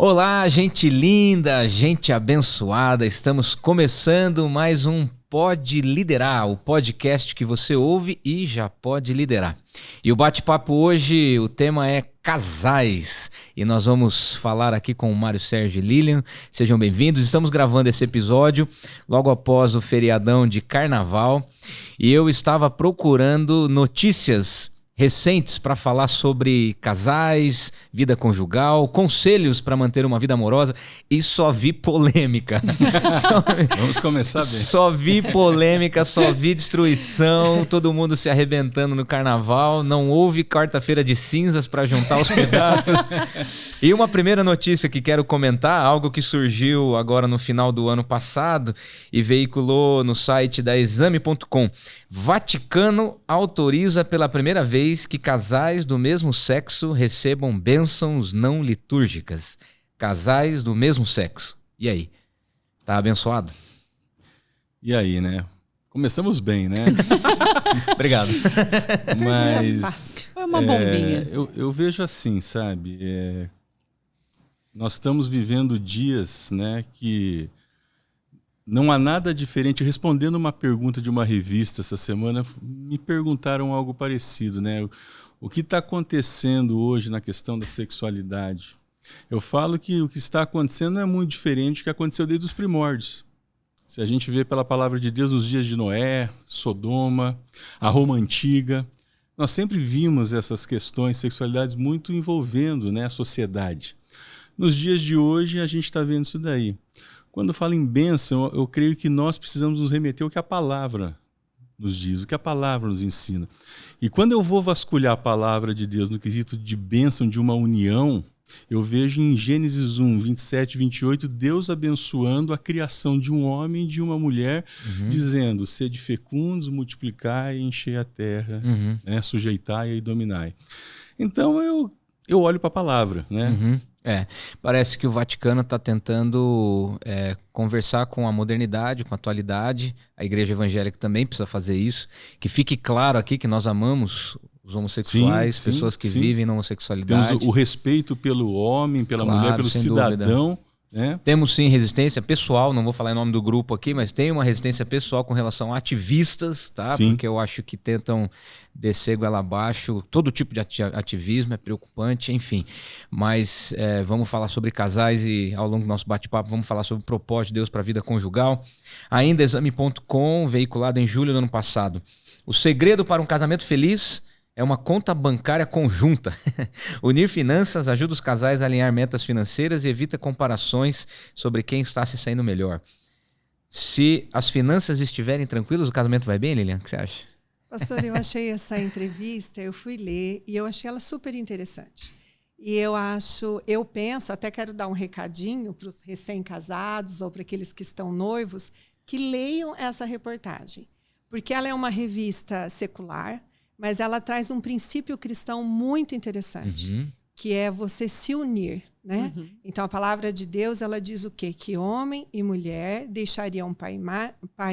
Olá, gente linda, gente abençoada. Estamos começando mais um Pode Liderar, o podcast que você ouve e já pode liderar. E o bate-papo hoje, o tema é casais. E nós vamos falar aqui com o Mário Sérgio e Lilian. Sejam bem-vindos. Estamos gravando esse episódio logo após o feriadão de Carnaval. E eu estava procurando notícias recentes para falar sobre casais, vida conjugal, conselhos para manter uma vida amorosa, e só vi polêmica. Vamos começar bem. Só vi polêmica, só vi destruição, todo mundo se arrebentando no carnaval, não houve quarta-feira de cinzas para juntar os pedaços. E uma primeira notícia que quero comentar, algo que surgiu agora no final do ano passado e veiculou no site da Exame.com. Vaticano autoriza pela primeira vez que casais do mesmo sexo recebam bênçãos não litúrgicas. Casais do mesmo sexo. E aí? Tá abençoado? E aí, né? Começamos bem, né? Obrigado. Mas foi uma bombinha. Eu vejo assim, sabe? Nós estamos vivendo dias, né, que não há nada diferente. Respondendo uma pergunta de uma revista essa semana, me perguntaram algo parecido, né? O que está acontecendo hoje na questão da sexualidade? Eu falo que o que está acontecendo é muito diferente do que aconteceu desde os primórdios. Se a gente vê pela palavra de Deus os dias de Noé, Sodoma, a Roma Antiga, nós sempre vimos essas questões, sexualidades muito envolvendo, né, a sociedade. Nos dias de hoje a gente está vendo isso daí. Quando falo em bênção, eu creio que nós precisamos nos remeter ao que a palavra nos diz, o que a palavra nos ensina. E quando eu vou vasculhar a palavra de Deus no quesito de bênção, de uma união, eu vejo em Gênesis 1, 27 e 28, Deus abençoando a criação de um homem e de uma mulher, dizendo, sede fecundos, multiplicai, enchei a terra, né, sujeitai e dominai. Então eu olho para a palavra, né? Parece que o Vaticano está tentando conversar com a modernidade, com a atualidade. A Igreja Evangélica também precisa fazer isso. Que fique claro aqui que nós amamos os homossexuais, pessoas que vivem na homossexualidade. Temos o respeito pelo homem, pela mulher, pelo cidadão. Né? Temos sim resistência pessoal, não vou falar em nome do grupo aqui, mas tem uma resistência pessoal com relação a ativistas, tá? Sim. Porque eu acho que tentam descer goela abaixo, todo tipo de ativismo é preocupante, enfim. Mas vamos falar sobre casais e ao longo do nosso bate-papo vamos falar sobre o propósito de Deus para a vida conjugal. Ainda Exame.com, veiculado em julho do ano passado. O segredo para um casamento feliz é uma conta bancária conjunta. Unir finanças ajuda os casais a alinhar metas financeiras e evita comparações sobre quem está se saindo melhor. Se as finanças estiverem tranquilas, o casamento vai bem, Lilian? O que você acha? Pastor, eu achei essa entrevista, eu fui ler e eu achei ela super interessante. E eu penso, até quero dar um recadinho para os recém-casados ou para aqueles que estão noivos, que leiam essa reportagem. Porque ela é uma revista secular, mas ela traz um princípio cristão muito interessante, que é você se unir, né? Então, a palavra de Deus, ela diz o quê? Que homem e mulher deixariam pai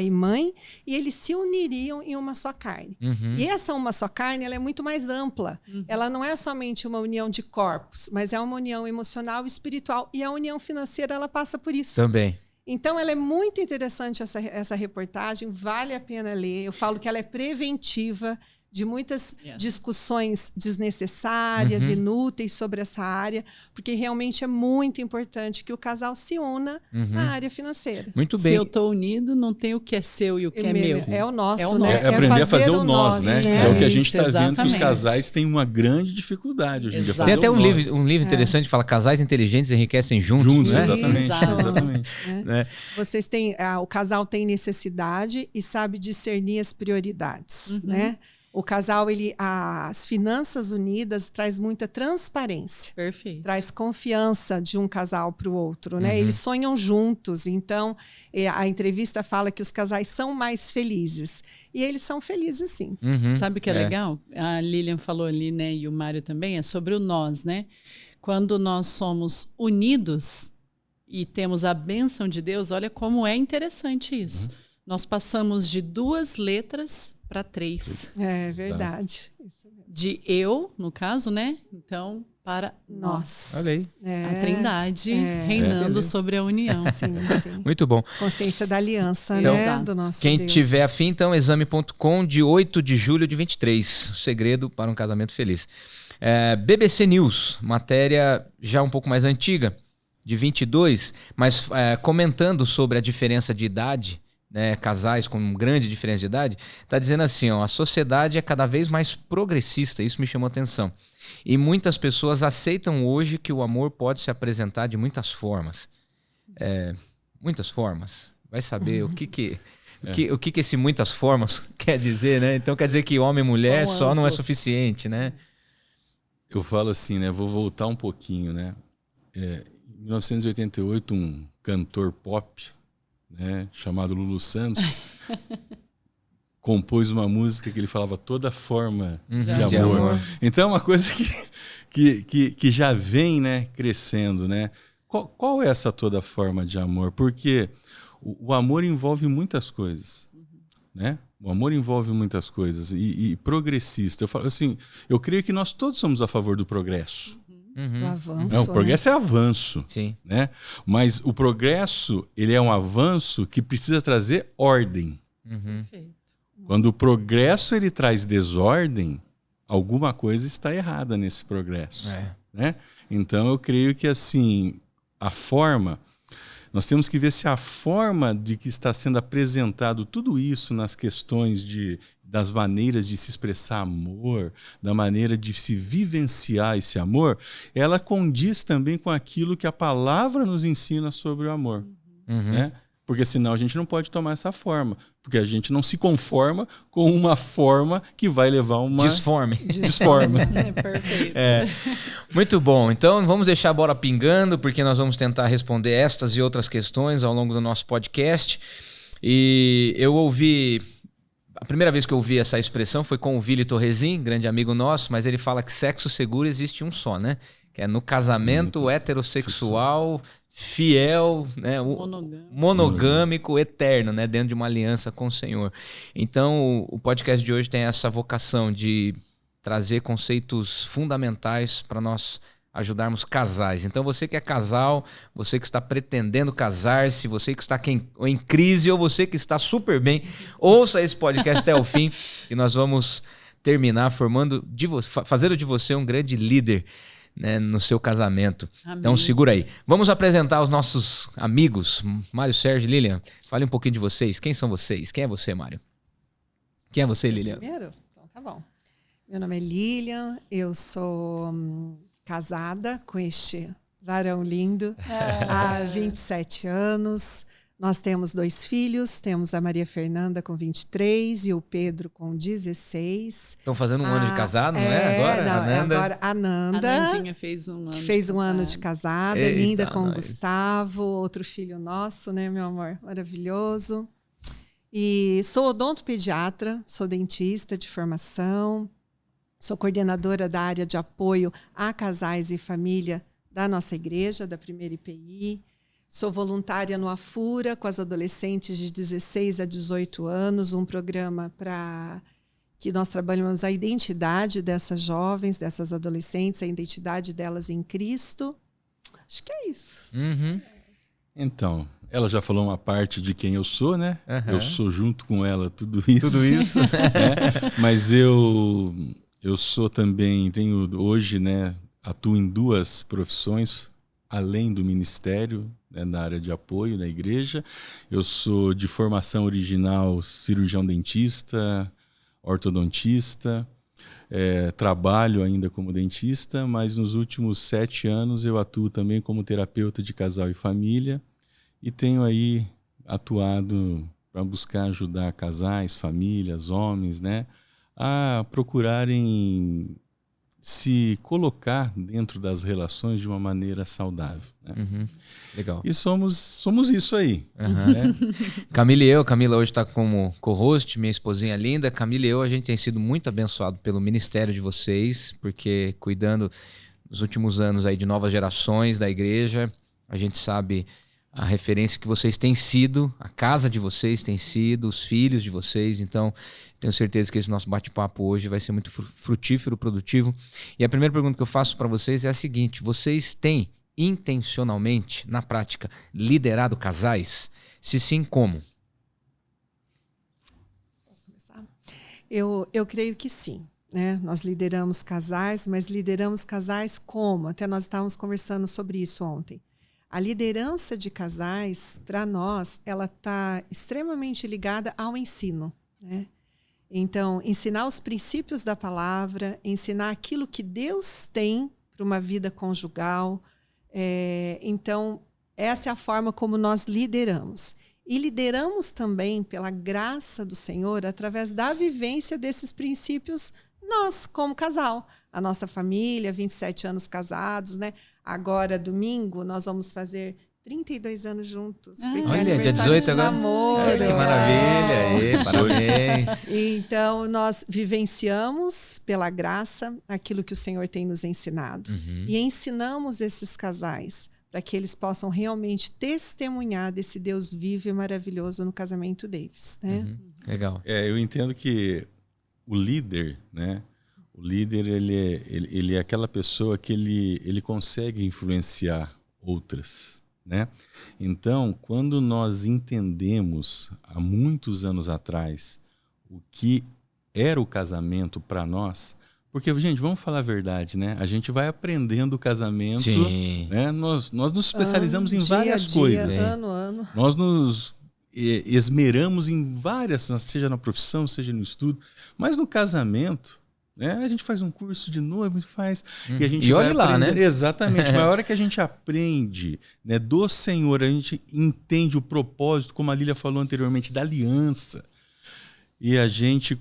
e mãe e eles se uniriam em uma só carne. E essa uma só carne, ela é muito mais ampla. Ela não é somente uma união de corpos, mas é uma união emocional e espiritual. E a união financeira, ela passa por isso. Também. Então, ela é muito interessante, essa reportagem, vale a pena ler. Eu falo que ela é preventiva de muitas discussões desnecessárias, inúteis sobre essa área, porque realmente é muito importante que o casal se una na área financeira. Muito bem. Se eu estou unido, não tem o que é seu e o que é meu. É o nosso, é o né? nosso. É aprender a fazer o nós, né? É o que a gente está vendo que os Exatamente. casais têm uma grande dificuldade hoje em dia. Tem até um livro interessante que fala casais inteligentes enriquecem juntos, né? Exatamente. Exato. Exatamente. Né? Vocês têm, o casal tem necessidade e sabe discernir as prioridades, né? O casal, as finanças unidas traz muita transparência. Perfeito. Traz confiança de um casal para o outro, né? Eles sonham juntos, então a entrevista fala que os casais são mais felizes. E eles são felizes, sim. Sabe o que é legal? A Lilian falou ali, né? E o Mário também, é sobre o nós, né? Quando nós somos unidos e temos a bênção de Deus, olha como é interessante isso. Nós passamos de 2 letras para 3. É verdade. Isso mesmo. De eu, no caso, né? Então, para nós. Olha aí. A Trindade reinando sobre a união. Sim, sim. Muito bom. Consciência da aliança, Então, né? Do nosso Quem Deus. tiver afim, então, exame.com de 8 de julho de 23. O segredo para um casamento feliz. BBC News, matéria já um pouco mais antiga, de 22, mas comentando sobre a diferença de idade, né, casais com grande diferença de idade, está dizendo assim, ó, a sociedade é cada vez mais progressista, isso me chamou a atenção. E muitas pessoas aceitam hoje que o amor pode se apresentar de muitas formas. Muitas formas. Vai saber o que esse muitas formas quer dizer, né? Então quer dizer que homem e mulher só não é suficiente, né? Eu falo assim, né? Vou voltar um pouquinho, né? Em 1988, um cantor pop, né, chamado Lulu Santos, compôs uma música que ele falava toda forma de amor. Então é uma coisa que já vem, né, crescendo, né? Qual é essa toda forma de amor? Porque o amor envolve muitas coisas, né? O amor envolve muitas coisas e progressista. Eu falo assim, eu creio que nós todos somos a favor do progresso. Do avanço. Não, o progresso é avanço. Sim. Né? Mas o progresso, ele é um avanço que precisa trazer ordem. Perfeito. Quando o progresso ele traz desordem, alguma coisa está errada nesse progresso. Né? Então eu creio que assim, a forma, nós temos que ver se a forma de que está sendo apresentado tudo isso nas questões das maneiras de se expressar amor, da maneira de se vivenciar esse amor, ela condiz também com aquilo que a palavra nos ensina sobre o amor. Né? Porque senão a gente não pode tomar essa forma, porque a gente não se conforma com uma forma que vai levar a uma... Disforme. Perfeito. Muito bom. Então vamos deixar a bola pingando, porque nós vamos tentar responder estas e outras questões ao longo do nosso podcast. E eu ouvi... A primeira vez que eu ouvi essa expressão foi com o Vili Torresin, grande amigo nosso, mas ele fala que sexo seguro existe um só, né? Que é no casamento heterossexual, fiel, né? Monogâmico, eterno, né? Dentro de uma aliança com o Senhor. Então, o podcast de hoje tem essa vocação de trazer conceitos fundamentais para nós ajudarmos casais. Então, você que é casal, você que está pretendendo casar-se, você que está em crise ou você que está super bem, ouça esse podcast até o fim, que nós vamos terminar fazendo de você um grande líder, né, no seu casamento. Amém. Então, segura aí. Vamos apresentar os nossos amigos, Mário, Sérgio e Lilian. Fale um pouquinho de vocês. Quem são vocês? Quem é você, Mário? Quem é você, Lilian? Primeiro? Então, tá bom. Meu nome é Lilian, eu sou... casada com este varão lindo há 27 anos. Nós temos 2 filhos, temos a Maria Fernanda com 23 e o Pedro com 16. Estão fazendo um ano de casado, não é? Agora a Nanda. A Nandinha fez um ano fez um ano de casada, Eita, linda com o nós. Gustavo, outro filho nosso, né, meu amor? Maravilhoso. E sou odontopediatra, sou dentista de formação. Sou coordenadora da área de apoio a casais e família da nossa igreja, da primeira IPI. Sou voluntária no AFURA com as adolescentes de 16 a 18 anos, um programa para que nós trabalhamos a identidade dessas jovens, dessas adolescentes, a identidade delas em Cristo. Acho que é isso. Então, ela já falou uma parte de quem eu sou, né? Eu sou junto com ela tudo isso. Né? Mas eu sou também, hoje, né, atuo em 2 profissões, além do ministério, né, na área de apoio na igreja. Eu sou de formação original cirurgião dentista, ortodontista, trabalho ainda como dentista, mas nos últimos 7 anos eu atuo também como terapeuta de casal e família e tenho aí atuado para buscar ajudar casais, famílias, homens, né, a procurarem se colocar dentro das relações de uma maneira saudável. Né? Legal. E somos isso aí. Né? Camila hoje está como co-host, minha esposinha linda. Camila e eu, a gente tem sido muito abençoado pelo ministério de vocês, porque cuidando nos últimos anos aí de novas gerações da igreja, a gente sabe a referência que vocês têm sido, a casa de vocês tem sido, os filhos de vocês. Então, tenho certeza que esse nosso bate-papo hoje vai ser muito frutífero, produtivo. E a primeira pergunta que eu faço para vocês é a seguinte: vocês têm intencionalmente, na prática, liderado casais? Se sim, como? Posso começar? Eu creio que sim. Né? Nós lideramos casais, mas lideramos casais como? Até nós estávamos conversando sobre isso ontem. A liderança de casais, para nós, ela está extremamente ligada ao ensino. Né? Então, ensinar os princípios da palavra, ensinar aquilo que Deus tem para uma vida conjugal. Então, essa é a forma como nós lideramos. E lideramos também, pela graça do Senhor, através da vivência desses princípios, nós, como casal. A nossa família, 27 anos casados, né? Agora, domingo, nós vamos fazer 32 anos juntos. Porque olha, dia 18 de agora. namoro. Que maravilha! Parabéns! Então, nós vivenciamos, pela graça, aquilo que o Senhor tem nos ensinado. E ensinamos esses casais para que eles possam realmente testemunhar desse Deus vivo e maravilhoso no casamento deles. Né? Legal. Eu entendo que o líder, né? O líder, ele é aquela pessoa que ele consegue influenciar outras, né? Então, quando nós entendemos, há muitos anos atrás, o que era o casamento para nós, porque, gente, vamos falar a verdade, né? A gente vai aprendendo o casamento, né? Nós nos especializamos em várias coisas. Ano. Nós nos esmeramos em várias, seja na profissão, seja no estudo, mas no casamento, né, a gente faz um curso de noivo, e a gente vai olha lá, né? Exatamente. Mas a hora que a gente aprende, né, do Senhor, a gente entende o propósito, como a Lília falou anteriormente, da aliança, e a gente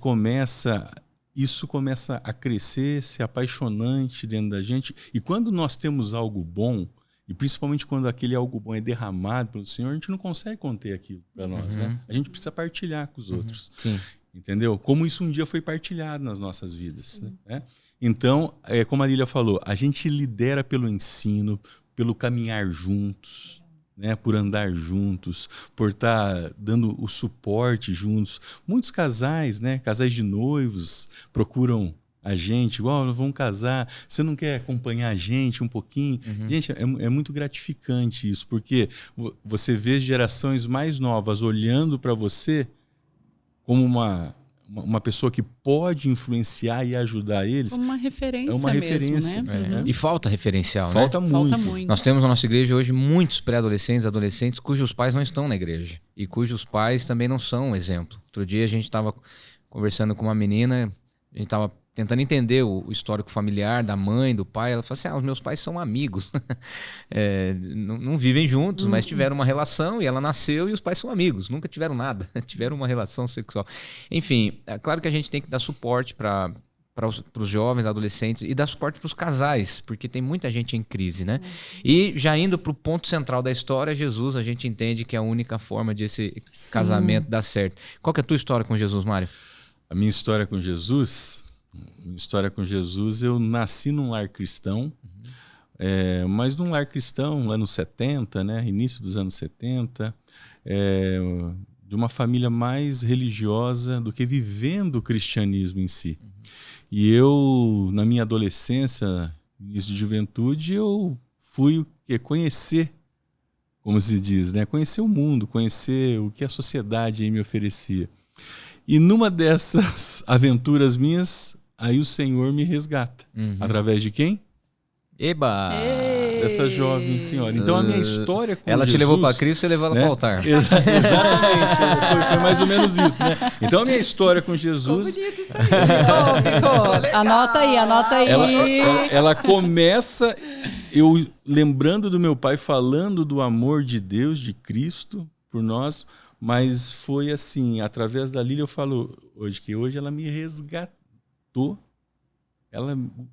isso começa a crescer, ser apaixonante dentro da gente. E quando nós temos algo bom, e principalmente quando aquele algo bom é derramado pelo Senhor, a gente não consegue conter aquilo para nós, né? A gente precisa partilhar com os outros. Sim. Entendeu? Como isso um dia foi partilhado nas nossas vidas. Né? Então, como a Lília falou, a gente lidera pelo ensino, pelo caminhar juntos, né? Por andar juntos, por estar dando o suporte juntos. Muitos casais, né? Casais de noivos, procuram a gente, nós vamos casar, você não quer acompanhar a gente um pouquinho? Gente, é muito gratificante isso, porque você vê gerações mais novas olhando para você como uma pessoa que pode influenciar e ajudar eles. Uma referência. É uma referência. Mesmo, né? E falta referencial, Falta né? muito. Nós temos na nossa igreja hoje muitos pré-adolescentes, adolescentes cujos pais não estão na igreja e cujos pais também não são um exemplo. Outro dia a gente estava conversando com uma menina, a gente estava tentando entender o histórico familiar da mãe, do pai. Ela falou assim, os meus pais são amigos. Não vivem juntos, mas tiveram uma relação e ela nasceu e os pais são amigos. Nunca tiveram nada, tiveram uma relação sexual. Enfim, é claro que a gente tem que dar suporte para os jovens, adolescentes e dar suporte para os casais, porque tem muita gente em crise, né? E já indo para o ponto central da história, Jesus, a gente entende que é a única forma de esse casamento dar certo. Qual que é a tua história com Jesus, Mário? A minha história com Jesus... eu nasci num lar cristão, mas num lar cristão, anos 70, né, início dos anos 70, de uma família mais religiosa do que vivendo o cristianismo em si. E eu, na minha adolescência, início de juventude, eu fui conhecer, como se diz, né, conhecer o mundo, conhecer o que a sociedade aí me oferecia. E numa dessas aventuras minhas, aí o Senhor me resgata. Através de quem? Eba! Dessa jovem senhora. Então a minha história com ela Jesus... te levou para Cristo e levou ela para o altar. Exatamente. Foi mais ou menos isso, né? Então a minha história com Jesus... Ficou bonito isso aí. Ficou. Anota aí. Ela começa... Eu lembrando do meu pai, falando do amor de Deus, de Cristo, por nós... Mas foi assim, através da Lília eu falo hoje, que hoje ela me resgatou.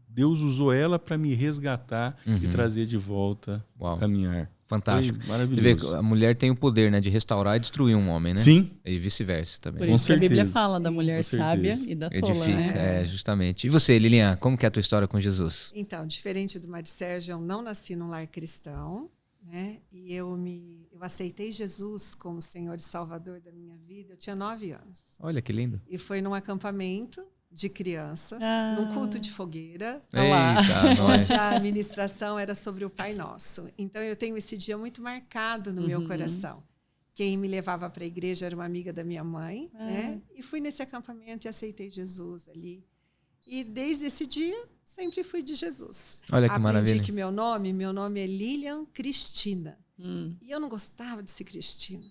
Deus usou ela para me resgatar e trazer de volta a caminhar. Fantástico. Foi maravilhoso. Você vê, a mulher tem o poder, né, de restaurar e destruir um homem, né? Sim. E vice-versa também. Por isso que a Bíblia fala da mulher sábia e da tola. Edifica, né? Justamente. E você, Lilian, como que é a tua história com Jesus? Então, diferente do Mário Sérgio, eu não nasci num lar cristão, né? E eu Eu aceitei Jesus como Senhor e Salvador da minha vida. Eu tinha 9 anos. Olha que lindo. E foi num acampamento de crianças, num culto de fogueira. Eita, Onde a ministração era sobre o Pai Nosso. Então, eu tenho esse dia muito marcado no meu coração. Quem me levava para a igreja era uma amiga da minha mãe, né? E fui nesse acampamento e aceitei Jesus ali. E desde esse dia, sempre fui de Jesus. Olha que maravilha. Aprendi que meu nome é Lilian Cristina. E eu não gostava de ser Cristina.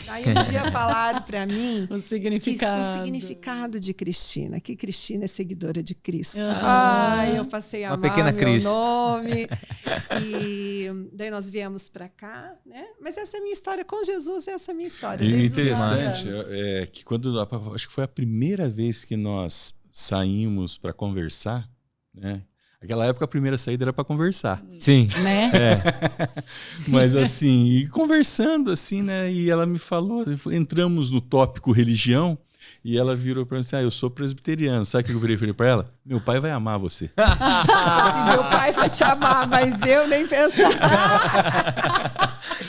Aí um dia falaram para mim o significado de Cristina, que Cristina é seguidora de Cristo. Ah, eu passei a uma amar pequena meu Cristo. nome. E daí nós viemos para cá, né? Mas essa é a minha história com Jesus, essa é a minha história. E o desde os interessante 9 anos. é que acho que foi a primeira vez que nós saímos para conversar, né? Naquela época a primeira saída era para conversar. Sim. Né? Mas assim, e conversando assim, né? E ela me falou, entramos no tópico religião, e ela virou para mim assim: eu sou presbiteriano. Sabe o que eu falei para ela? Meu pai vai amar você. Assim, meu pai vai te amar, mas eu nem pensava.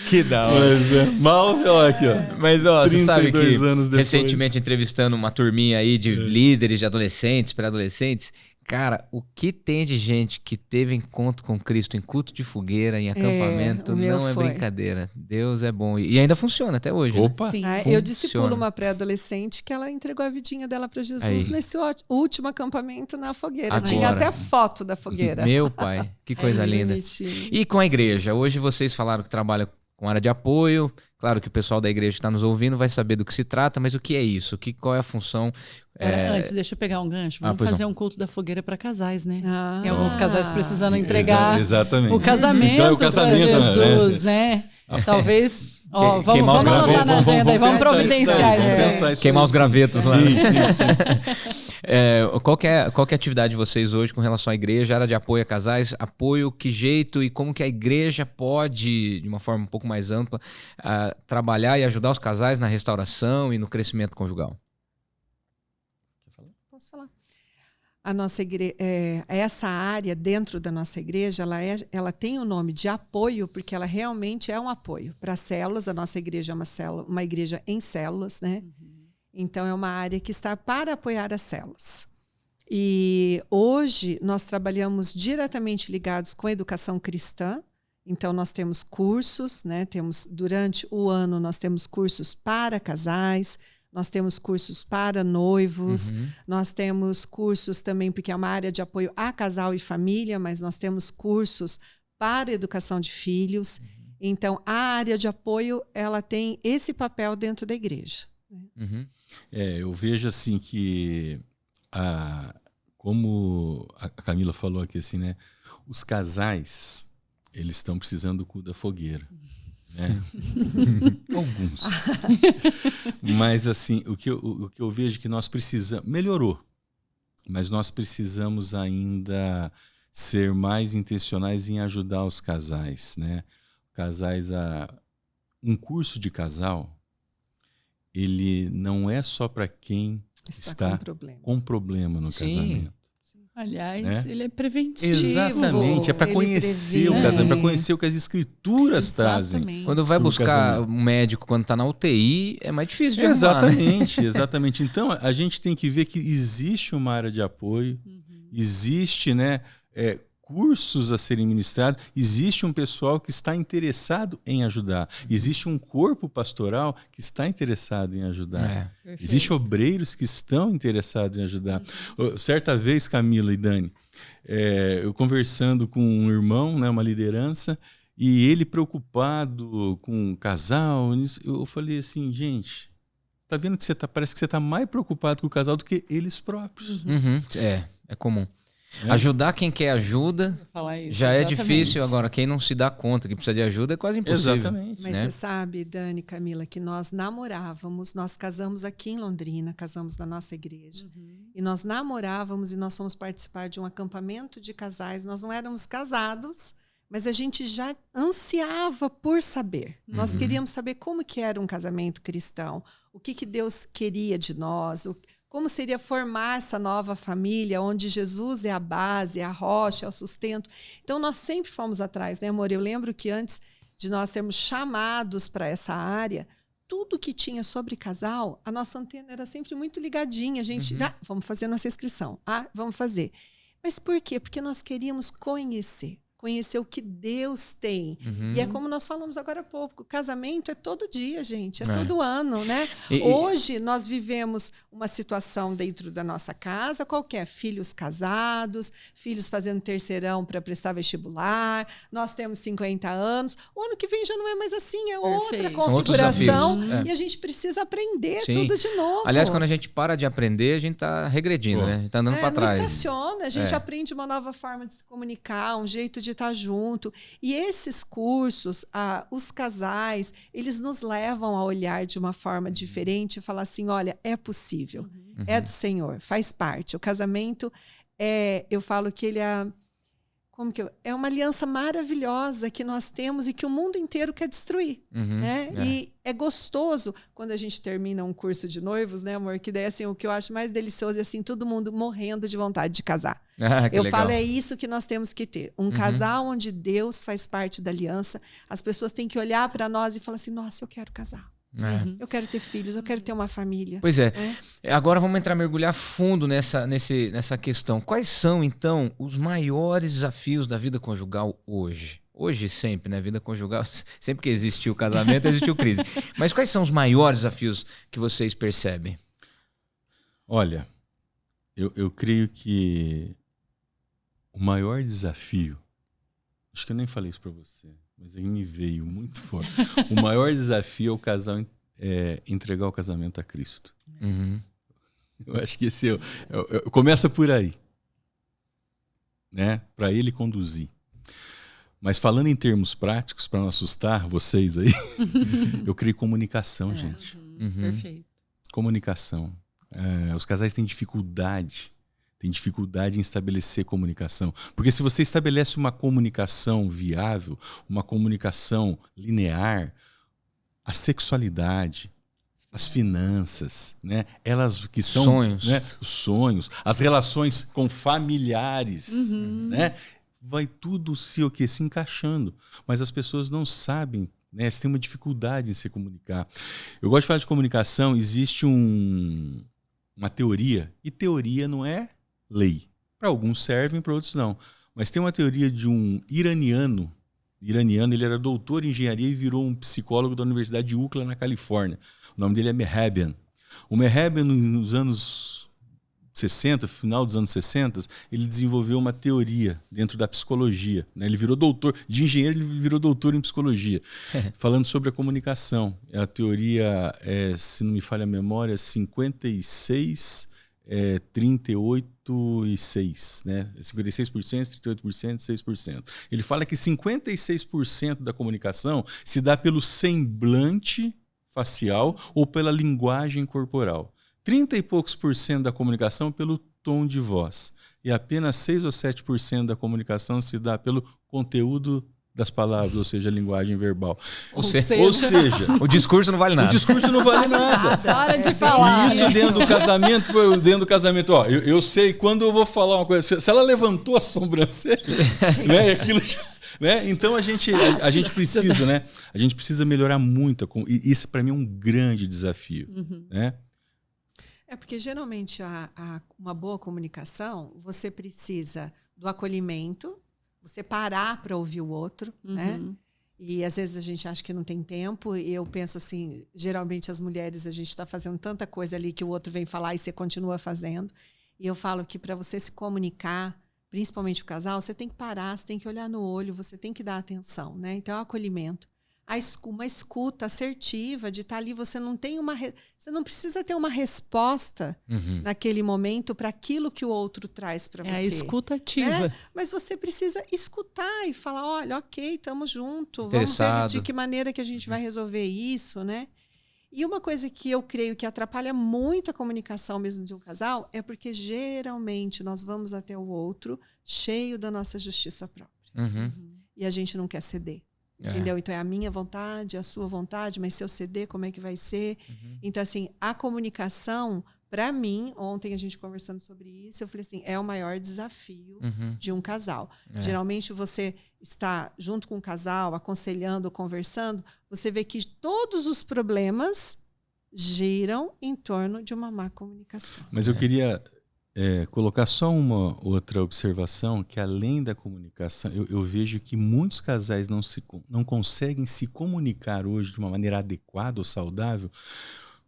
Que da hora. Mas mal, olha aqui, ó. Mas ó, você sabe que anos depois, recentemente entrevistando uma turminha aí de líderes, de adolescentes, pré-adolescentes, cara, o que tem de gente que teve encontro com Cristo em culto de fogueira, em acampamento, o meu não é foi. brincadeira. Deus é bom. E ainda funciona até hoje. né? Opa! Sim. Eu discipulo uma pré-adolescente que ela entregou a vidinha dela para Jesus Aí. nesse último acampamento na fogueira. Agora. Tinha até foto da fogueira. Meu pai, que coisa É linda. bonitinho. E com a igreja? Hoje vocês falaram que trabalham com área de apoio. Claro que o pessoal da igreja que está nos ouvindo vai saber do que se trata, mas o que é isso? Qual é a função? Antes, deixa eu pegar um gancho. Vamos pois fazer não. um culto da fogueira para casais, né? Ah. Tem alguns casais precisando entregar Exatamente. o casamento Então, para Jesus, né? Talvez... Ó, Queimar vamos os anotar na agenda e vamos pensar isso daí, providenciar vamos isso. pensar isso Queimar aí, os gravetos lá. Sim, sim. Qual que é a atividade de vocês hoje com relação à igreja, área de apoio a casais, apoio, que jeito e como que a igreja pode, de uma forma um pouco mais ampla, trabalhar e ajudar os casais na restauração e no crescimento conjugal? Posso falar? A nossa igreja, essa área dentro da nossa igreja, ela tem o nome de apoio, porque ela realmente é um apoio para células. A nossa igreja é uma igreja em células, né? Então, é uma área que está para apoiar as células. E hoje nós trabalhamos diretamente ligados com a educação cristã. Então, nós temos cursos, né? Durante o ano, nós temos cursos para casais, nós temos cursos para noivos, nós temos cursos também, porque é uma área de apoio a casal e família, mas nós temos cursos para educação de filhos. Então, a área de apoio, ela tem esse papel dentro da igreja. Eu vejo assim que, como a Camila falou aqui, assim, né? Os casais, eles estão precisando do cu da fogueira. Né? Alguns. Mas assim, o que eu vejo que nós precisamos, melhorou, mas nós precisamos ainda ser mais intencionais em ajudar os casais, né? Um curso de casal, ele não é só para quem está com problema no casamento. Aliás, ele é preventivo. Exatamente, é para conhecer o casamento, para conhecer o que as escrituras trazem. Quando vai buscar um médico quando está na UTI, é mais difícil de Exatamente, exatamente. Então, a gente tem que ver que existe uma área de apoio, existe, né, cursos a serem ministrados, existe um pessoal que está interessado em ajudar, existe um corpo pastoral que está interessado em ajudar, existem obreiros que estão interessados em ajudar. Certa vez, Camila e Dani, eu conversando com um irmão, né, uma liderança, e ele preocupado com um casal, eu falei assim, gente, tá vendo que parece que você está mais preocupado com o casal do que eles próprios. É comum. Ajudar quem quer ajuda já é difícil. Agora, quem não se dá conta que precisa de ajuda é quase impossível. Exatamente. Mas você sabe, Dani, Camila, que nós namorávamos, nós casamos aqui em Londrina, casamos na nossa igreja. E nós namorávamos e nós fomos participar de um acampamento de casais. Nós não éramos casados, mas a gente já ansiava por saber. Nós queríamos saber como que era um casamento cristão, o que Deus queria de nós, como seria formar essa nova família, onde Jesus é a base, é a rocha, é o sustento. Então, nós sempre fomos atrás, né, amor? Eu lembro que antes de nós sermos chamados para essa área, tudo que tinha sobre casal, a nossa antena era sempre muito ligadinha. A gente, vamos fazer nossa inscrição. Vamos fazer. Mas por quê? Porque nós queríamos conhecer o que Deus tem. E é como nós falamos agora há pouco, casamento é todo dia, gente, é todo ano, né? Hoje nós vivemos uma situação dentro da nossa casa, qualquer, filhos casados, filhos fazendo terceirão para prestar vestibular, nós temos 50 anos, o ano que vem já não é mais assim, é outra configuração, e a gente precisa aprender tudo de novo. Aliás, quando a gente para de aprender, a gente está regredindo, né? A gente está andando para trás. Não estaciona, a gente aprende uma nova forma de se comunicar, um jeito de estar junto. E esses cursos, os casais, eles nos levam a olhar de uma forma diferente e falar assim, olha, é possível, é do Senhor, faz parte. O casamento, eu falo que ele é uma aliança maravilhosa que nós temos e que o mundo inteiro quer destruir. Né? E é gostoso quando a gente termina um curso de noivos, né, amor? Que daí, assim, o que eu acho mais delicioso é assim, todo mundo morrendo de vontade de casar. Eu falo, é isso que nós temos que ter. Um casal onde Deus faz parte da aliança. As pessoas têm que olhar para nós e falar assim, nossa, eu quero casar. Eu quero ter filhos, eu quero ter uma família. Pois é. Agora vamos mergulhar fundo nessa questão. Quais são, então, os maiores desafios da vida conjugal hoje? Hoje sempre, né? Vida conjugal, sempre que existiu casamento, existiu crise. Mas quais são os maiores desafios que vocês percebem? Olha, eu creio que o maior desafio, acho que eu nem falei isso para você, mas aí me veio muito forte. O maior desafio é o casal entregar o casamento a Cristo. Eu acho que esse começa por aí, né? Para ele conduzir. Mas falando em termos práticos, para não assustar vocês aí, eu creio comunicação, gente. Perfeito. Comunicação. Os casais têm dificuldade em estabelecer comunicação. Porque se você estabelece uma comunicação viável, uma comunicação linear, a sexualidade, as finanças, né? Elas que são sonhos, né? Os sonhos, as relações com familiares, né? Vai tudo se encaixando. Mas as pessoas não sabem, né? Elas têm uma dificuldade em se comunicar. Eu gosto de falar de comunicação, existe uma teoria, e teoria não é lei. Para alguns servem, para outros não. Mas tem uma teoria de um iraniano, ele era doutor em engenharia e virou um psicólogo da Universidade de UCLA, na Califórnia. O nome dele é Mehrabian. O Mehrabian, nos anos 60, final dos anos 60, ele desenvolveu uma teoria dentro da psicologia. Né? Ele virou doutor, de engenheiro ele virou doutor em psicologia, falando sobre a comunicação. A teoria, se não me falha a memória, 56, 38 e 6. Né? 56%, 38%, 6%. Ele fala que 56% da comunicação se dá pelo semblante facial ou pela linguagem corporal. 30 e poucos % da comunicação pelo tom de voz. E apenas 6 ou 7% da comunicação se dá pelo conteúdo das palavras, ou seja, a linguagem verbal. Ou seja, o discurso não vale nada. O discurso não vale nada. Para de falar. E isso dentro do casamento, ó, eu sei quando eu vou falar uma coisa, se ela levantou a sobrancelha, né, aquilo já, né? Então a gente precisa, né? A gente precisa melhorar muito. E isso para mim é um grande desafio, né? Porque geralmente uma boa comunicação, você precisa do acolhimento, você parar para ouvir o outro, né? E às vezes a gente acha que não tem tempo, e eu penso assim, geralmente as mulheres, a gente está fazendo tanta coisa ali que o outro vem falar e você continua fazendo. E eu falo que para você se comunicar, principalmente o casal, você tem que parar, você tem que olhar no olho, você tem que dar atenção, né? Então é o acolhimento. Uma escuta assertiva de estar ali, você não precisa ter uma resposta naquele momento para aquilo que o outro traz para você. É a escuta ativa. Né? Mas você precisa escutar e falar, olha, ok, estamos juntos, vamos ver de que maneira que a gente vai resolver isso, né? E uma coisa que eu creio que atrapalha muito a comunicação mesmo de um casal é porque geralmente nós vamos até o outro cheio da nossa justiça própria. E a gente não quer ceder. Entendeu? Então é a minha vontade, a sua vontade, mas se eu ceder, como é que vai ser? Então, assim, a comunicação Para mim, ontem a gente conversando sobre isso, eu falei assim, é o maior desafio de um casal. Geralmente você está junto com um casal, aconselhando, conversando, você vê que todos os problemas giram em torno de uma má comunicação. Mas eu queria colocar só uma outra observação, que além da comunicação, eu vejo que muitos casais não conseguem se comunicar hoje de uma maneira adequada ou saudável,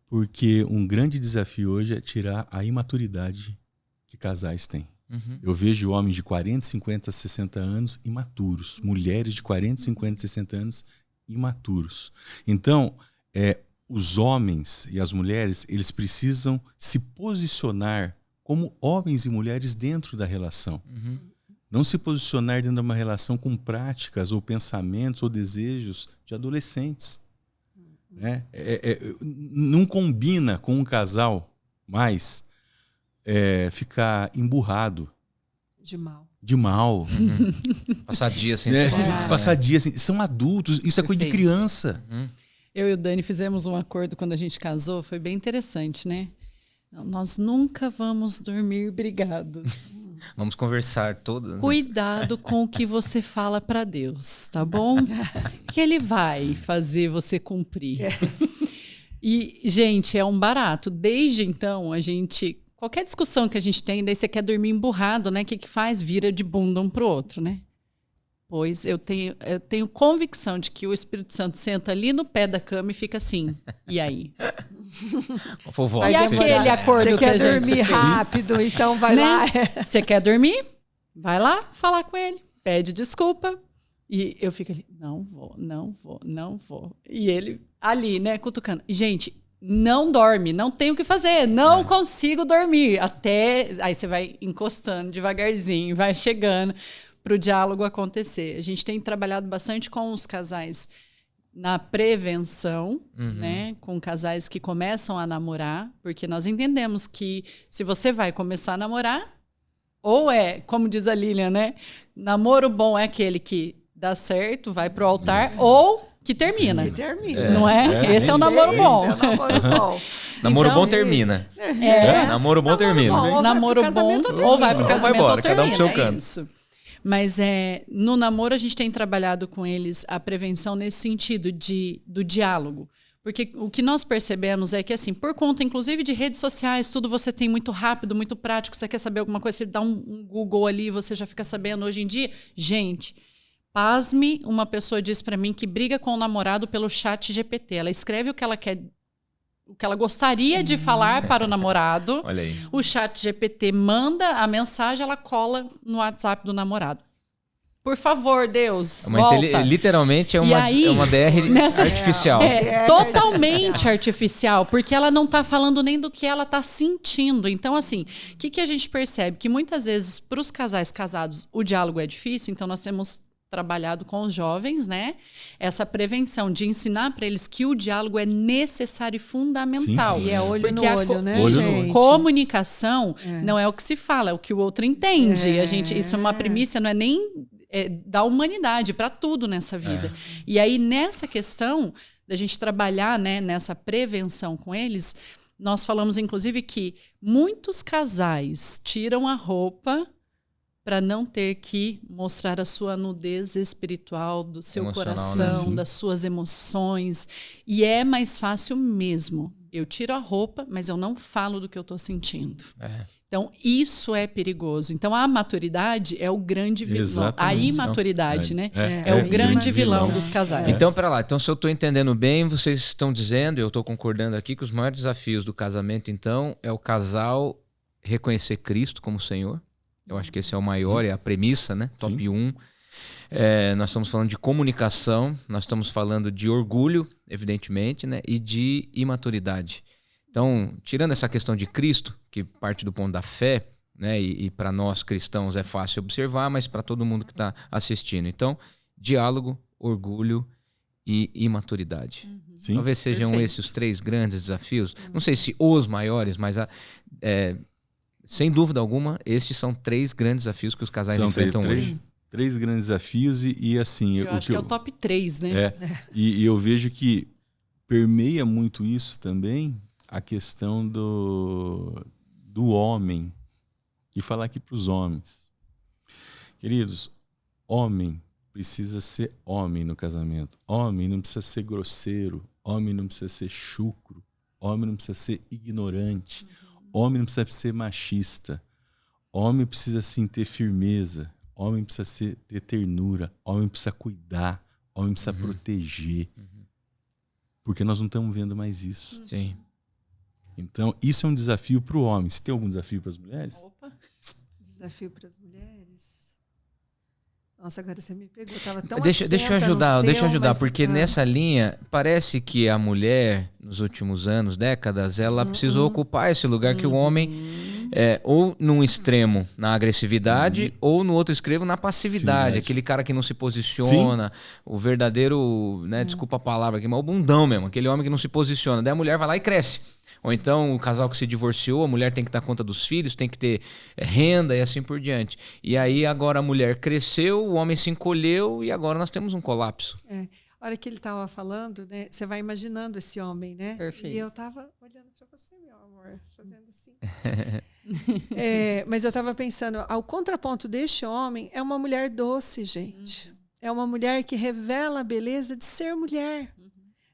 porque um grande desafio hoje é tirar a imaturidade que casais têm. Eu vejo homens de 40, 50, 60 anos imaturos, mulheres de 40, 50, 60 anos imaturos. Então, os homens e as mulheres, eles precisam se posicionar como homens e mulheres dentro da relação. Não se posicionar dentro de uma relação com práticas ou pensamentos ou desejos de adolescentes. Não combina com um casal mais ficar emburrado. De mal. Passar dias sem Passar dias sem... São adultos, isso é coisa de criança. Eu e o Dani fizemos um acordo quando a gente casou, foi bem interessante, né? Nós nunca vamos dormir brigados. Vamos conversar todo. Cuidado com o que você fala para Deus, tá bom? Que Ele vai fazer você cumprir. E, gente, é um barato. Desde então, qualquer discussão que a gente tem, daí você quer dormir emburrado, né? O que faz? Vira de bunda um pro outro, né? Pois eu tenho convicção de que o Espírito Santo senta ali no pé da cama e fica assim. E aí? E aquele acordo que a gente fez? Você quer dormir rápido, então vai lá. Você quer dormir? Vai lá falar com ele. Pede desculpa. E eu fico ali, não vou. E ele ali, né, cutucando. Gente, não dorme, não tem o que fazer, não consigo dormir. Aí você vai encostando devagarzinho, vai chegando para o diálogo acontecer. A gente tem trabalhado bastante com os casais na prevenção, né, com casais que começam a namorar, porque nós entendemos que se você vai começar a namorar, ou como diz a Lilian, né, namoro bom é aquele que dá certo, vai pro altar, ou que termina. Não é? Esse é o namoro bom. Esse é o namoro bom. Namoro bom termina. Namoro bom termina. Namoro bom ou vai pro casamento ou termina. Cada um pro seu canto. Isso. Mas no namoro a gente tem trabalhado com eles a prevenção nesse sentido do diálogo. Porque o que nós percebemos é que, assim, por conta, inclusive, de redes sociais, tudo você tem muito rápido, muito prático, você quer saber alguma coisa, você dá um Google ali, você já fica sabendo hoje em dia. Gente, pasme, uma pessoa disse para mim que briga com o namorado pelo chat GPT. Ela escreve o que ela quer, o que ela gostaria de falar para o namorado. Olha aí. O chat GPT manda a mensagem, ela cola no WhatsApp do namorado. Por favor, Deus, volta. Literalmente é uma DR artificial. Totalmente artificial, porque ela não está falando nem do que ela está sentindo. Então, assim, o que a gente percebe? Que muitas vezes, para os casais casados, o diálogo é difícil, então nós temos trabalhado com os jovens, né? Essa prevenção de ensinar para eles que o diálogo é necessário e fundamental. Sim. E é olho porque no olho, né, gente? Comunicação não é o que se fala, é o que o outro entende. Isso é uma primícia, não é nem da humanidade, para tudo nessa vida. E aí, nessa questão da gente trabalhar, né, nessa prevenção com eles, nós falamos, inclusive, que muitos casais tiram a roupa para não ter que mostrar a sua nudez espiritual, do seu coração, né? Das suas emoções. E é mais fácil mesmo. Eu tiro a roupa, mas eu não falo do que eu estou sentindo. Então, isso é perigoso. Então, a maturidade é o grande vilão. Exatamente. A imaturidade, né? É o grande vilão dos casais. Então, para lá. Então, se eu estou entendendo bem, vocês estão dizendo, eu estou concordando aqui, que os maiores desafios do casamento, então, é o casal reconhecer Cristo como Senhor. Eu acho que esse é o maior, é a premissa, né? Top 1. Nós estamos falando de comunicação, nós estamos falando de orgulho, evidentemente, né? E de imaturidade. Então, tirando essa questão de Cristo, que parte do ponto da fé, né? E para nós cristãos é fácil observar, mas para todo mundo que está assistindo. Então, diálogo, orgulho e imaturidade. Sim. Talvez sejam esses os 3 grandes desafios. Não sei se os maiores, mas sem dúvida alguma, estes são 3 grandes desafios que os casais enfrentam hoje. 3 grandes desafios e assim... Eu acho que é o top 3, né? E eu vejo que permeia muito isso também a questão do homem e falar aqui para os homens. Queridos, homem precisa ser homem no casamento. Homem não precisa ser grosseiro. Homem não precisa ser chucro. Homem não precisa ser ignorante. Homem não precisa ser machista. Homem precisa sim ter firmeza. Homem precisa ter ternura. Homem precisa cuidar. Homem precisa proteger. Porque nós não estamos vendo mais isso. Sim. Então, isso é um desafio para o homem. Se tem algum desafio para as mulheres? Opa. Desafio para as mulheres. Nossa, agora você me pegou. Tava tão Deixa eu atenta ajudar, no deixa eu seu, ajudar, mas- porque nessa linha, parece que a mulher, nos últimos anos, décadas, ela precisou ocupar esse lugar que o homem, ou num extremo na agressividade, ou no outro extremo na passividade. Sim, Aquele cara que não se posiciona, o verdadeiro, né, desculpa a palavra aqui, mas o bundão mesmo, aquele homem que não se posiciona. Daí a mulher vai lá e cresce. Ou então o casal que se divorciou, a mulher tem que dar conta dos filhos, tem que ter renda e assim por diante. E aí agora a mulher cresceu, o homem se encolheu e agora nós temos um colapso. A hora que ele estava falando, né, você vai imaginando esse homem, né? Perfeito. E eu estava olhando para você, meu amor, fazendo assim. Mas eu estava pensando, ao contraponto deste homem, é uma mulher doce, gente. É uma mulher que revela a beleza de ser mulher,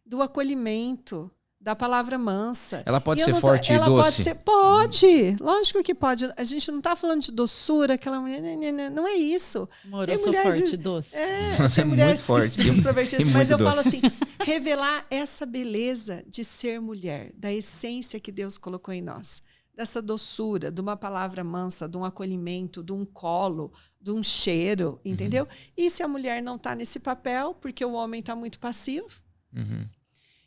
do acolhimento, da palavra mansa. Ela pode E eu ser não forte e ela doce? Pode, lógico que pode. A gente não está falando de doçura, aquela mulher, não é isso. Amor, Tem eu sou mulheres- forte e doce. Você é tem mulheres muito forte que são extrovertidas, e mas muito eu falo doce. assim, revelar essa beleza de ser mulher, da essência que Deus colocou em nós, dessa doçura, de uma palavra mansa, de um acolhimento, de um colo, de um cheiro, entendeu? E se a mulher não está nesse papel, porque o homem está muito passivo?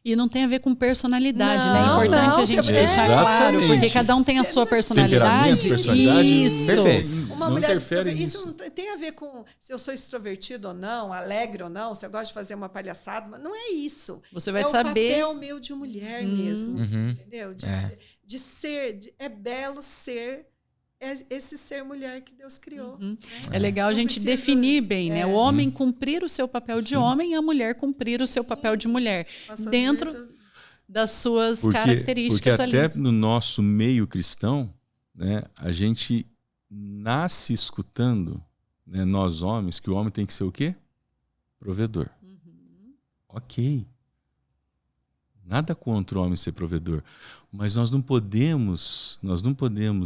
E não tem a ver com personalidade, Não, né? É importante não, a gente você- deixar claro, Exatamente. porque cada um tem a sua personalidade. personalidade. Isso. Perfeito. Uma Não mulher interfere isso nisso. não tem a ver com se eu sou extrovertido ou não, alegre ou não, se eu gosto de fazer uma palhaçada, mas não é isso. Você vai é saber. o papel meu de mulher mesmo, entendeu? É. De ser, é belo ser esse ser mulher que Deus criou. É legal a Não gente precisa- definir bem, né? O homem cumprir o seu papel de homem e a mulher cumprir o seu papel de mulher. Com as suas Dentro virtudes. das suas Porque características ali. até no nosso meio cristão, né, a gente nasce escutando, né, nós homens, que o homem tem que ser o quê? Provedor. Ok. Nada contra o homem ser provedor. Mas nós não podemos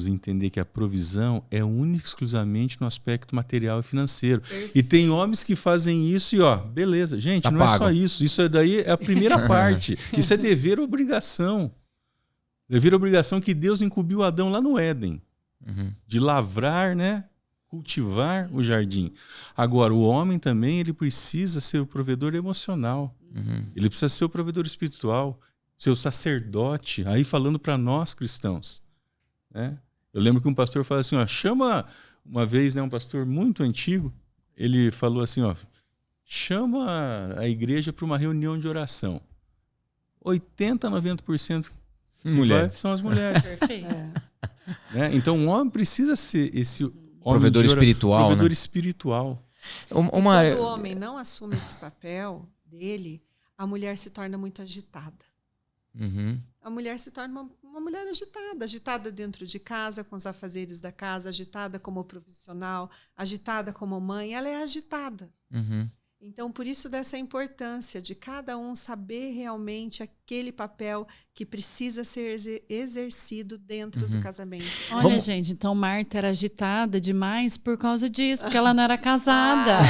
entender que a provisão é única e exclusivamente no aspecto material e financeiro. E tem homens que fazem isso e, ó, beleza. Gente, Tá não pago. é só isso. Isso daí é a primeira parte. Isso é dever ou obrigação. Dever ou obrigação que Deus incumbiu Adão lá no Éden. De lavrar, né? Cultivar o jardim. Agora, o homem também ele precisa ser o provedor emocional. Ele precisa ser o provedor espiritual, ser o sacerdote, aí falando para nós cristãos. Né? Eu lembro que um pastor falou assim, ó, chama, uma vez, né, um pastor muito antigo, ele falou assim, ó, chama a igreja para uma reunião de oração. 80%, 90% que Mulher. vai são as mulheres. Perfeito. Né? Então, o homem precisa ser esse homem Provedor de espiritual, provedor né? espiritual. Uma... Quando o homem não assume esse papel dele, a mulher se torna muito agitada. A mulher se torna uma mulher agitada dentro de casa, com os afazeres da casa, agitada como profissional, agitada como mãe, ela é agitada. Então, por isso dessa importância de cada um saber realmente aquele papel que precisa ser exercido dentro do casamento. Olha, gente, então Marta era agitada demais por causa disso, porque ela não era casada.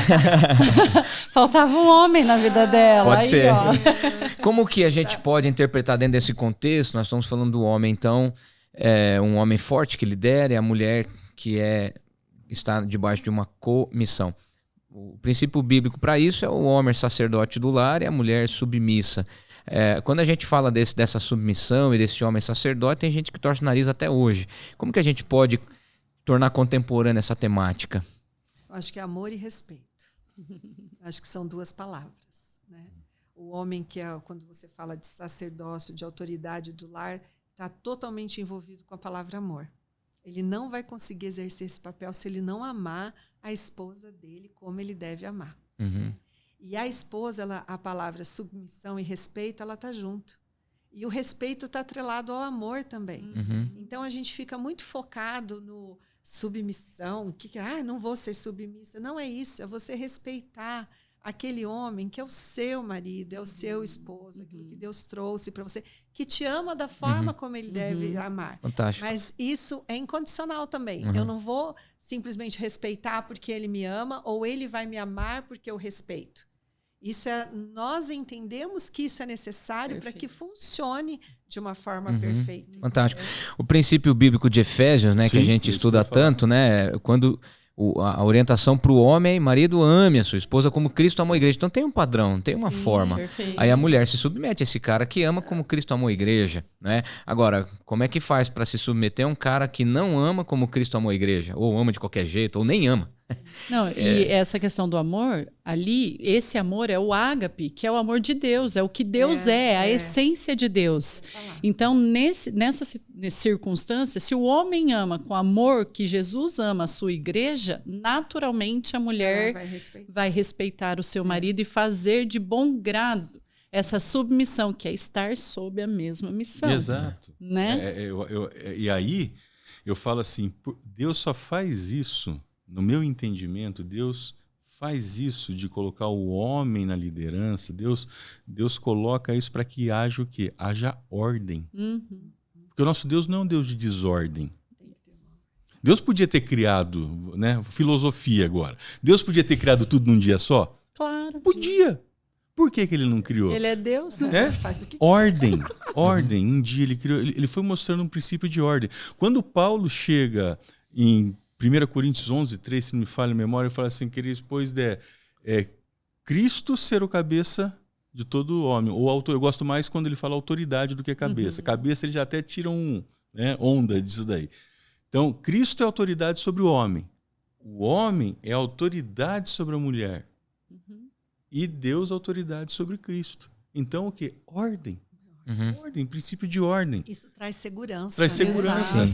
Faltava um homem na vida dela. Pode Aí, ser. ó. Como que a gente pode interpretar dentro desse contexto? Nós estamos falando do homem, então, um homem forte que lidera e a mulher que está debaixo de uma comissão. O princípio bíblico para isso é o homem sacerdote do lar e a mulher submissa. Quando a gente fala dessa submissão e desse homem sacerdote, tem gente que torce o nariz até hoje. Como que a gente pode tornar contemporânea essa temática? Eu acho que é amor e respeito. Acho que são duas palavras. Né? O homem que quando você fala de sacerdócio, de autoridade do lar, está totalmente envolvido com a palavra amor. Ele não vai conseguir exercer esse papel se ele não amar a esposa dele como ele deve amar. E a esposa, a palavra submissão e respeito, ela está junto. E o respeito está atrelado ao amor também. Uhum. Então, a gente fica muito focado no submissão. Não vou ser submissa. Não é isso, é você respeitar aquele homem que é o seu marido, é o seu esposo, aquilo que Deus trouxe para você, que te ama da forma como ele deve amar. Fantástico. Mas isso é incondicional também. Eu não vou simplesmente respeitar porque ele me ama ou ele vai me amar porque eu respeito. Nós entendemos que isso é necessário para que funcione de uma forma perfeita. Fantástico. O princípio bíblico de Efésios, né, que a gente estuda tanto, né, quando a orientação para o homem, marido, ame a sua esposa como Cristo amou a igreja. Então tem um padrão, tem uma forma. Perfeito. Aí a mulher se submete a esse cara que ama como Cristo amou a igreja, né? Agora, como é que faz para se submeter a um cara que não ama como Cristo amou a igreja? Ou ama de qualquer jeito, ou nem ama? Não, e essa questão do amor, ali, esse amor é o ágape, que é o amor de Deus, é o que Deus é a essência de Deus. Então, nessa circunstância, se o homem ama com amor que Jesus ama a sua igreja, naturalmente a mulher vai respeitar o seu marido e fazer de bom grado essa submissão, que é estar sob a mesma missão. Exato. Né? E aí, eu falo assim, Deus só faz isso. No meu entendimento, Deus faz isso de colocar o homem na liderança. Deus coloca isso para que haja o quê? Haja ordem. Porque o nosso Deus não é um Deus de desordem. Deus podia ter criado, né, filosofia agora. Deus podia ter criado tudo num dia só? Claro. Podia. Por que ele não criou? Ele é Deus, né? Faz o que Ordem. Um dia ele criou. Ele foi mostrando um princípio de ordem. Quando Paulo chega em 1 Coríntios 11, 3, se não me falha a memória, fala assim, queridos, pois Cristo ser o cabeça de todo homem. Eu gosto mais quando ele fala autoridade do que cabeça. Cabeça, ele já até tira onda disso daí. Então, Cristo é autoridade sobre o homem. O homem é autoridade sobre a mulher. E Deus é autoridade sobre Cristo. Então, o quê? Ordem. Ordem, princípio de ordem. Isso traz segurança. Traz segurança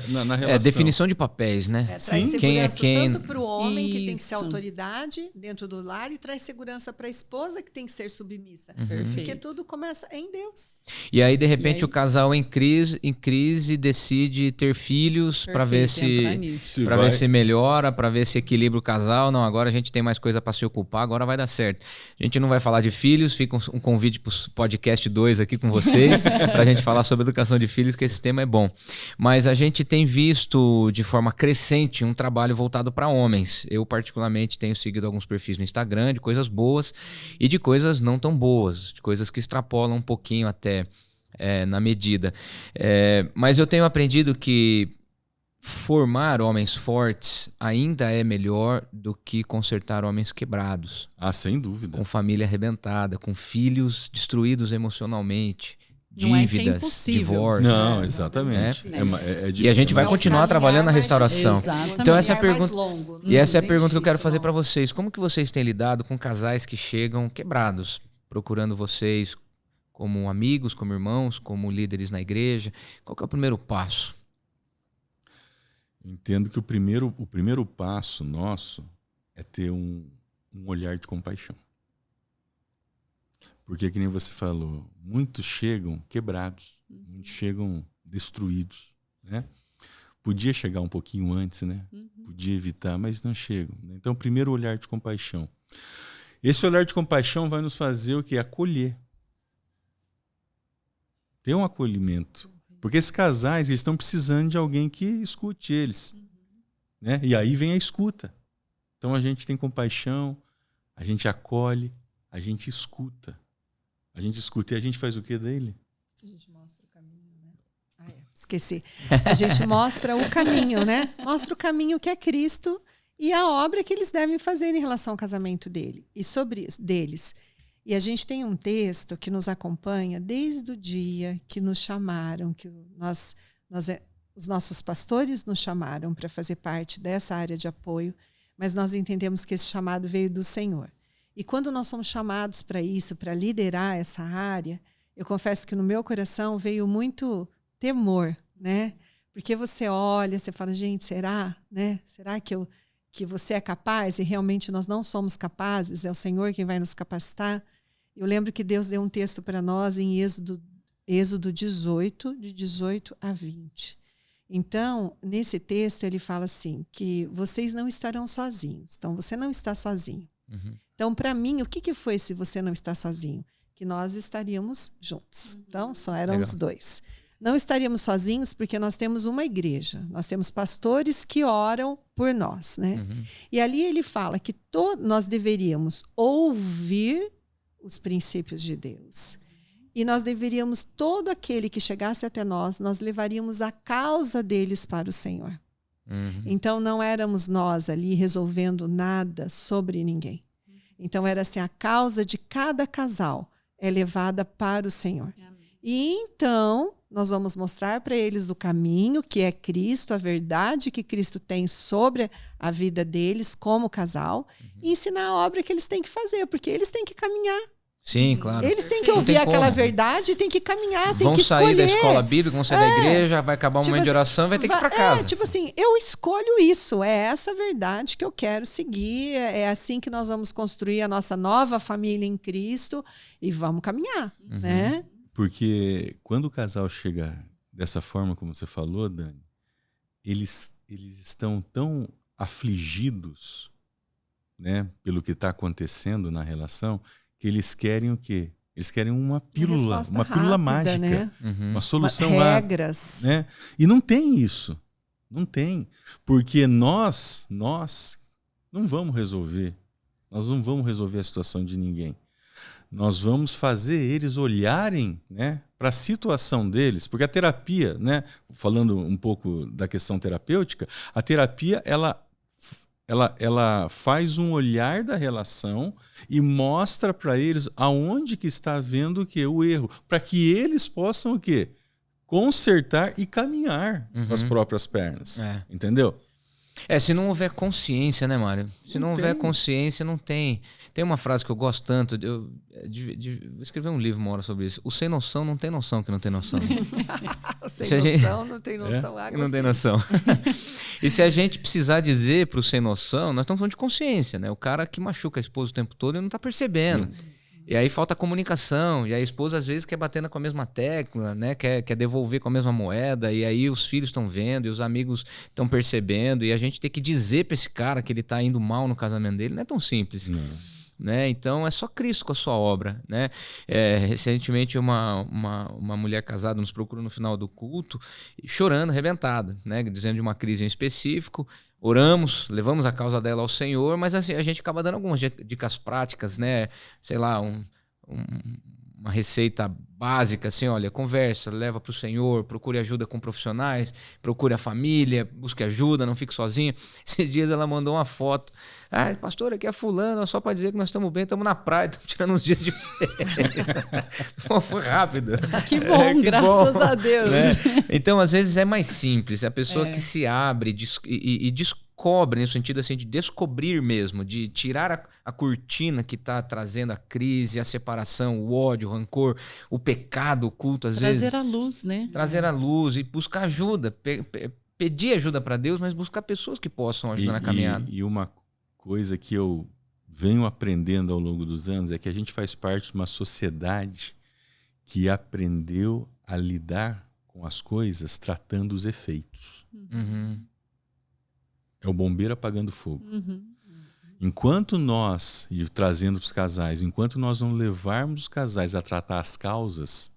na relação. Definição de papéis, né? Traz segurança quem é quem. tanto para o homem, que tem que ser autoridade dentro do lar, e traz segurança para a esposa, que tem que ser submissa. Porque tudo começa em Deus. E aí, de repente, o casal em crise decide ter filhos para ver se melhora, para ver se equilibra o casal. Não, agora a gente tem mais coisa para se ocupar, agora vai dar certo. A gente não vai falar de filhos, fica um convite para o podcast 2 aqui com vocês, para a gente falar sobre educação de filhos, que esse tema é bom. Mas a gente tem visto de forma crescente um trabalho voltado para homens. Eu, particularmente, tenho seguido alguns perfis no Instagram de coisas boas e de coisas não tão boas, de coisas que extrapolam um pouquinho até na medida. Mas eu tenho aprendido que formar homens fortes ainda é melhor do que consertar homens quebrados. Sem dúvida. Com família arrebentada, com filhos destruídos emocionalmente, dívidas, divórcio. Não, exatamente. E a gente vai continuar trabalhando na restauração. Exatamente. Então essa é a pergunta. E essa é a pergunta que eu quero fazer para vocês. Como que vocês têm lidado com casais que chegam quebrados, procurando vocês como amigos, como irmãos, como líderes na igreja? Qual que é o primeiro passo? Entendo que o primeiro passo nosso é ter um olhar de compaixão. Porque, que nem você falou, muitos chegam quebrados, muitos chegam destruídos, né? Podia chegar um pouquinho antes, né? Podia evitar, mas não chegam. Então, primeiro olhar de compaixão. Esse olhar de compaixão vai nos fazer o quê? Acolher. Ter um acolhimento. Porque esses casais, eles estão precisando de alguém que escute eles. Né? E aí vem a escuta. Então a gente tem compaixão, a gente acolhe, a gente escuta. A gente escuta e a gente faz o que dele? A gente mostra o caminho, né? Esqueci. A gente mostra o caminho, né? Mostra o caminho que é Cristo e a obra que eles devem fazer em relação ao casamento dele e deles. E a gente tem um texto que nos acompanha desde o dia que nos chamaram, que os nossos pastores nos chamaram para fazer parte dessa área de apoio, mas nós entendemos que esse chamado veio do Senhor. E quando nós somos chamados para isso, para liderar essa área, eu confesso que no meu coração veio muito temor, né? Porque você olha, você fala, gente, será? Né? Será que você é capaz e realmente nós não somos capazes? É o Senhor quem vai nos capacitar? Eu lembro que Deus deu um texto para nós em Êxodo Êxodo 18, de 18 a 20. Então, nesse texto, ele fala assim, que vocês não estarão sozinhos. Então, você não está sozinho. Uhum. Então, para mim, o que foi se você não está sozinho? Que nós estaríamos juntos. Então, só éramos dois. Não estaríamos sozinhos porque nós temos uma igreja. Nós temos pastores que oram por nós, né? Uhum. E ali ele fala que nós deveríamos ouvir os princípios de Deus. E nós deveríamos, todo aquele que chegasse até nós levaríamos a causa deles para o Senhor. Uhum. Então, não éramos nós ali resolvendo nada sobre ninguém. Então, era assim, a causa de cada casal é levada para o Senhor. E então, nós vamos mostrar para eles o caminho, que é Cristo, a verdade que Cristo tem sobre a vida deles como casal, e ensinar a obra que eles têm que fazer, porque eles têm que caminhar. Sim, claro. Eles têm que ouvir aquela verdade, têm que caminhar, têm vão que escolher. sair da escola bíblica, vão sair da igreja, vai acabar um momento de oração, vai ter que ir para casa. Tipo assim, eu escolho isso, é essa verdade que eu quero seguir, é assim que nós vamos construir a nossa nova família em Cristo e vamos caminhar, né? Porque quando o casal chega dessa forma, como você falou, Dani, eles estão tão afligidos, né, pelo que está acontecendo na relação, que eles querem o quê? Eles querem uma pílula rápida, mágica, né? uma solução regras. né? E não tem isso. Não tem. Porque nós não vamos resolver. Nós não vamos resolver a situação de ninguém. Nós vamos fazer eles olharem, né, para a situação deles, porque a terapia, né, falando um pouco da questão terapêutica, a terapia ela faz um olhar da relação e mostra para eles aonde que está havendo o quê? O erro, para que eles possam o quê? Consertar e caminhar com as próprias pernas. Entendeu? Se não houver consciência, né, Mário? Se não houver consciência, não tem. Tem uma frase que eu gosto tanto, eu escrevi um livro uma hora sobre isso. O sem noção não tem noção que não tem noção. O sem noção não tem noção. Não tem noção. E se a gente precisar dizer pro sem noção, nós estamos falando de consciência, né? O cara que machuca a esposa o tempo todo e não tá percebendo. E aí falta comunicação, e a esposa às vezes quer bater com a mesma tecla, né? quer devolver com a mesma moeda, e aí os filhos estão vendo, e os amigos estão percebendo, e a gente tem que dizer para esse cara que ele está indo mal no casamento dele, não é tão simples. Né? Então é só Cristo com a sua obra. Né? Recentemente uma mulher casada nos procurou no final do culto, chorando, arrebentada, né? Dizendo de uma crise em específico. Oramos, levamos a causa dela ao Senhor, mas assim, a gente acaba dando algumas dicas práticas, né? Sei lá, uma receita básica, assim, olha, conversa, leva para o Senhor, procure ajuda com profissionais, procure a família, busque ajuda, não fique sozinha. Esses dias ela mandou uma foto. Pastor, aqui é fulano, só para dizer que nós estamos bem, estamos na praia, estamos tirando uns dias de férias. Foi rápido. Que bom, graças a Deus. Né? Então, às vezes é mais simples, a pessoa que se abre e descobre, no sentido assim, de descobrir mesmo, de tirar a cortina que está trazendo a crise, a separação, o ódio, o rancor, o pecado oculto, às vezes. Trazer a luz, né? Trazer a luz e buscar ajuda, pedir ajuda para Deus, mas buscar pessoas que possam ajudar na caminhada. E uma coisa que eu venho aprendendo ao longo dos anos é que a gente faz parte de uma sociedade que aprendeu a lidar com as coisas tratando os efeitos. É o bombeiro apagando fogo. Enquanto nós, e trazendo para os casais, enquanto nós não levarmos os casais a tratar as causas,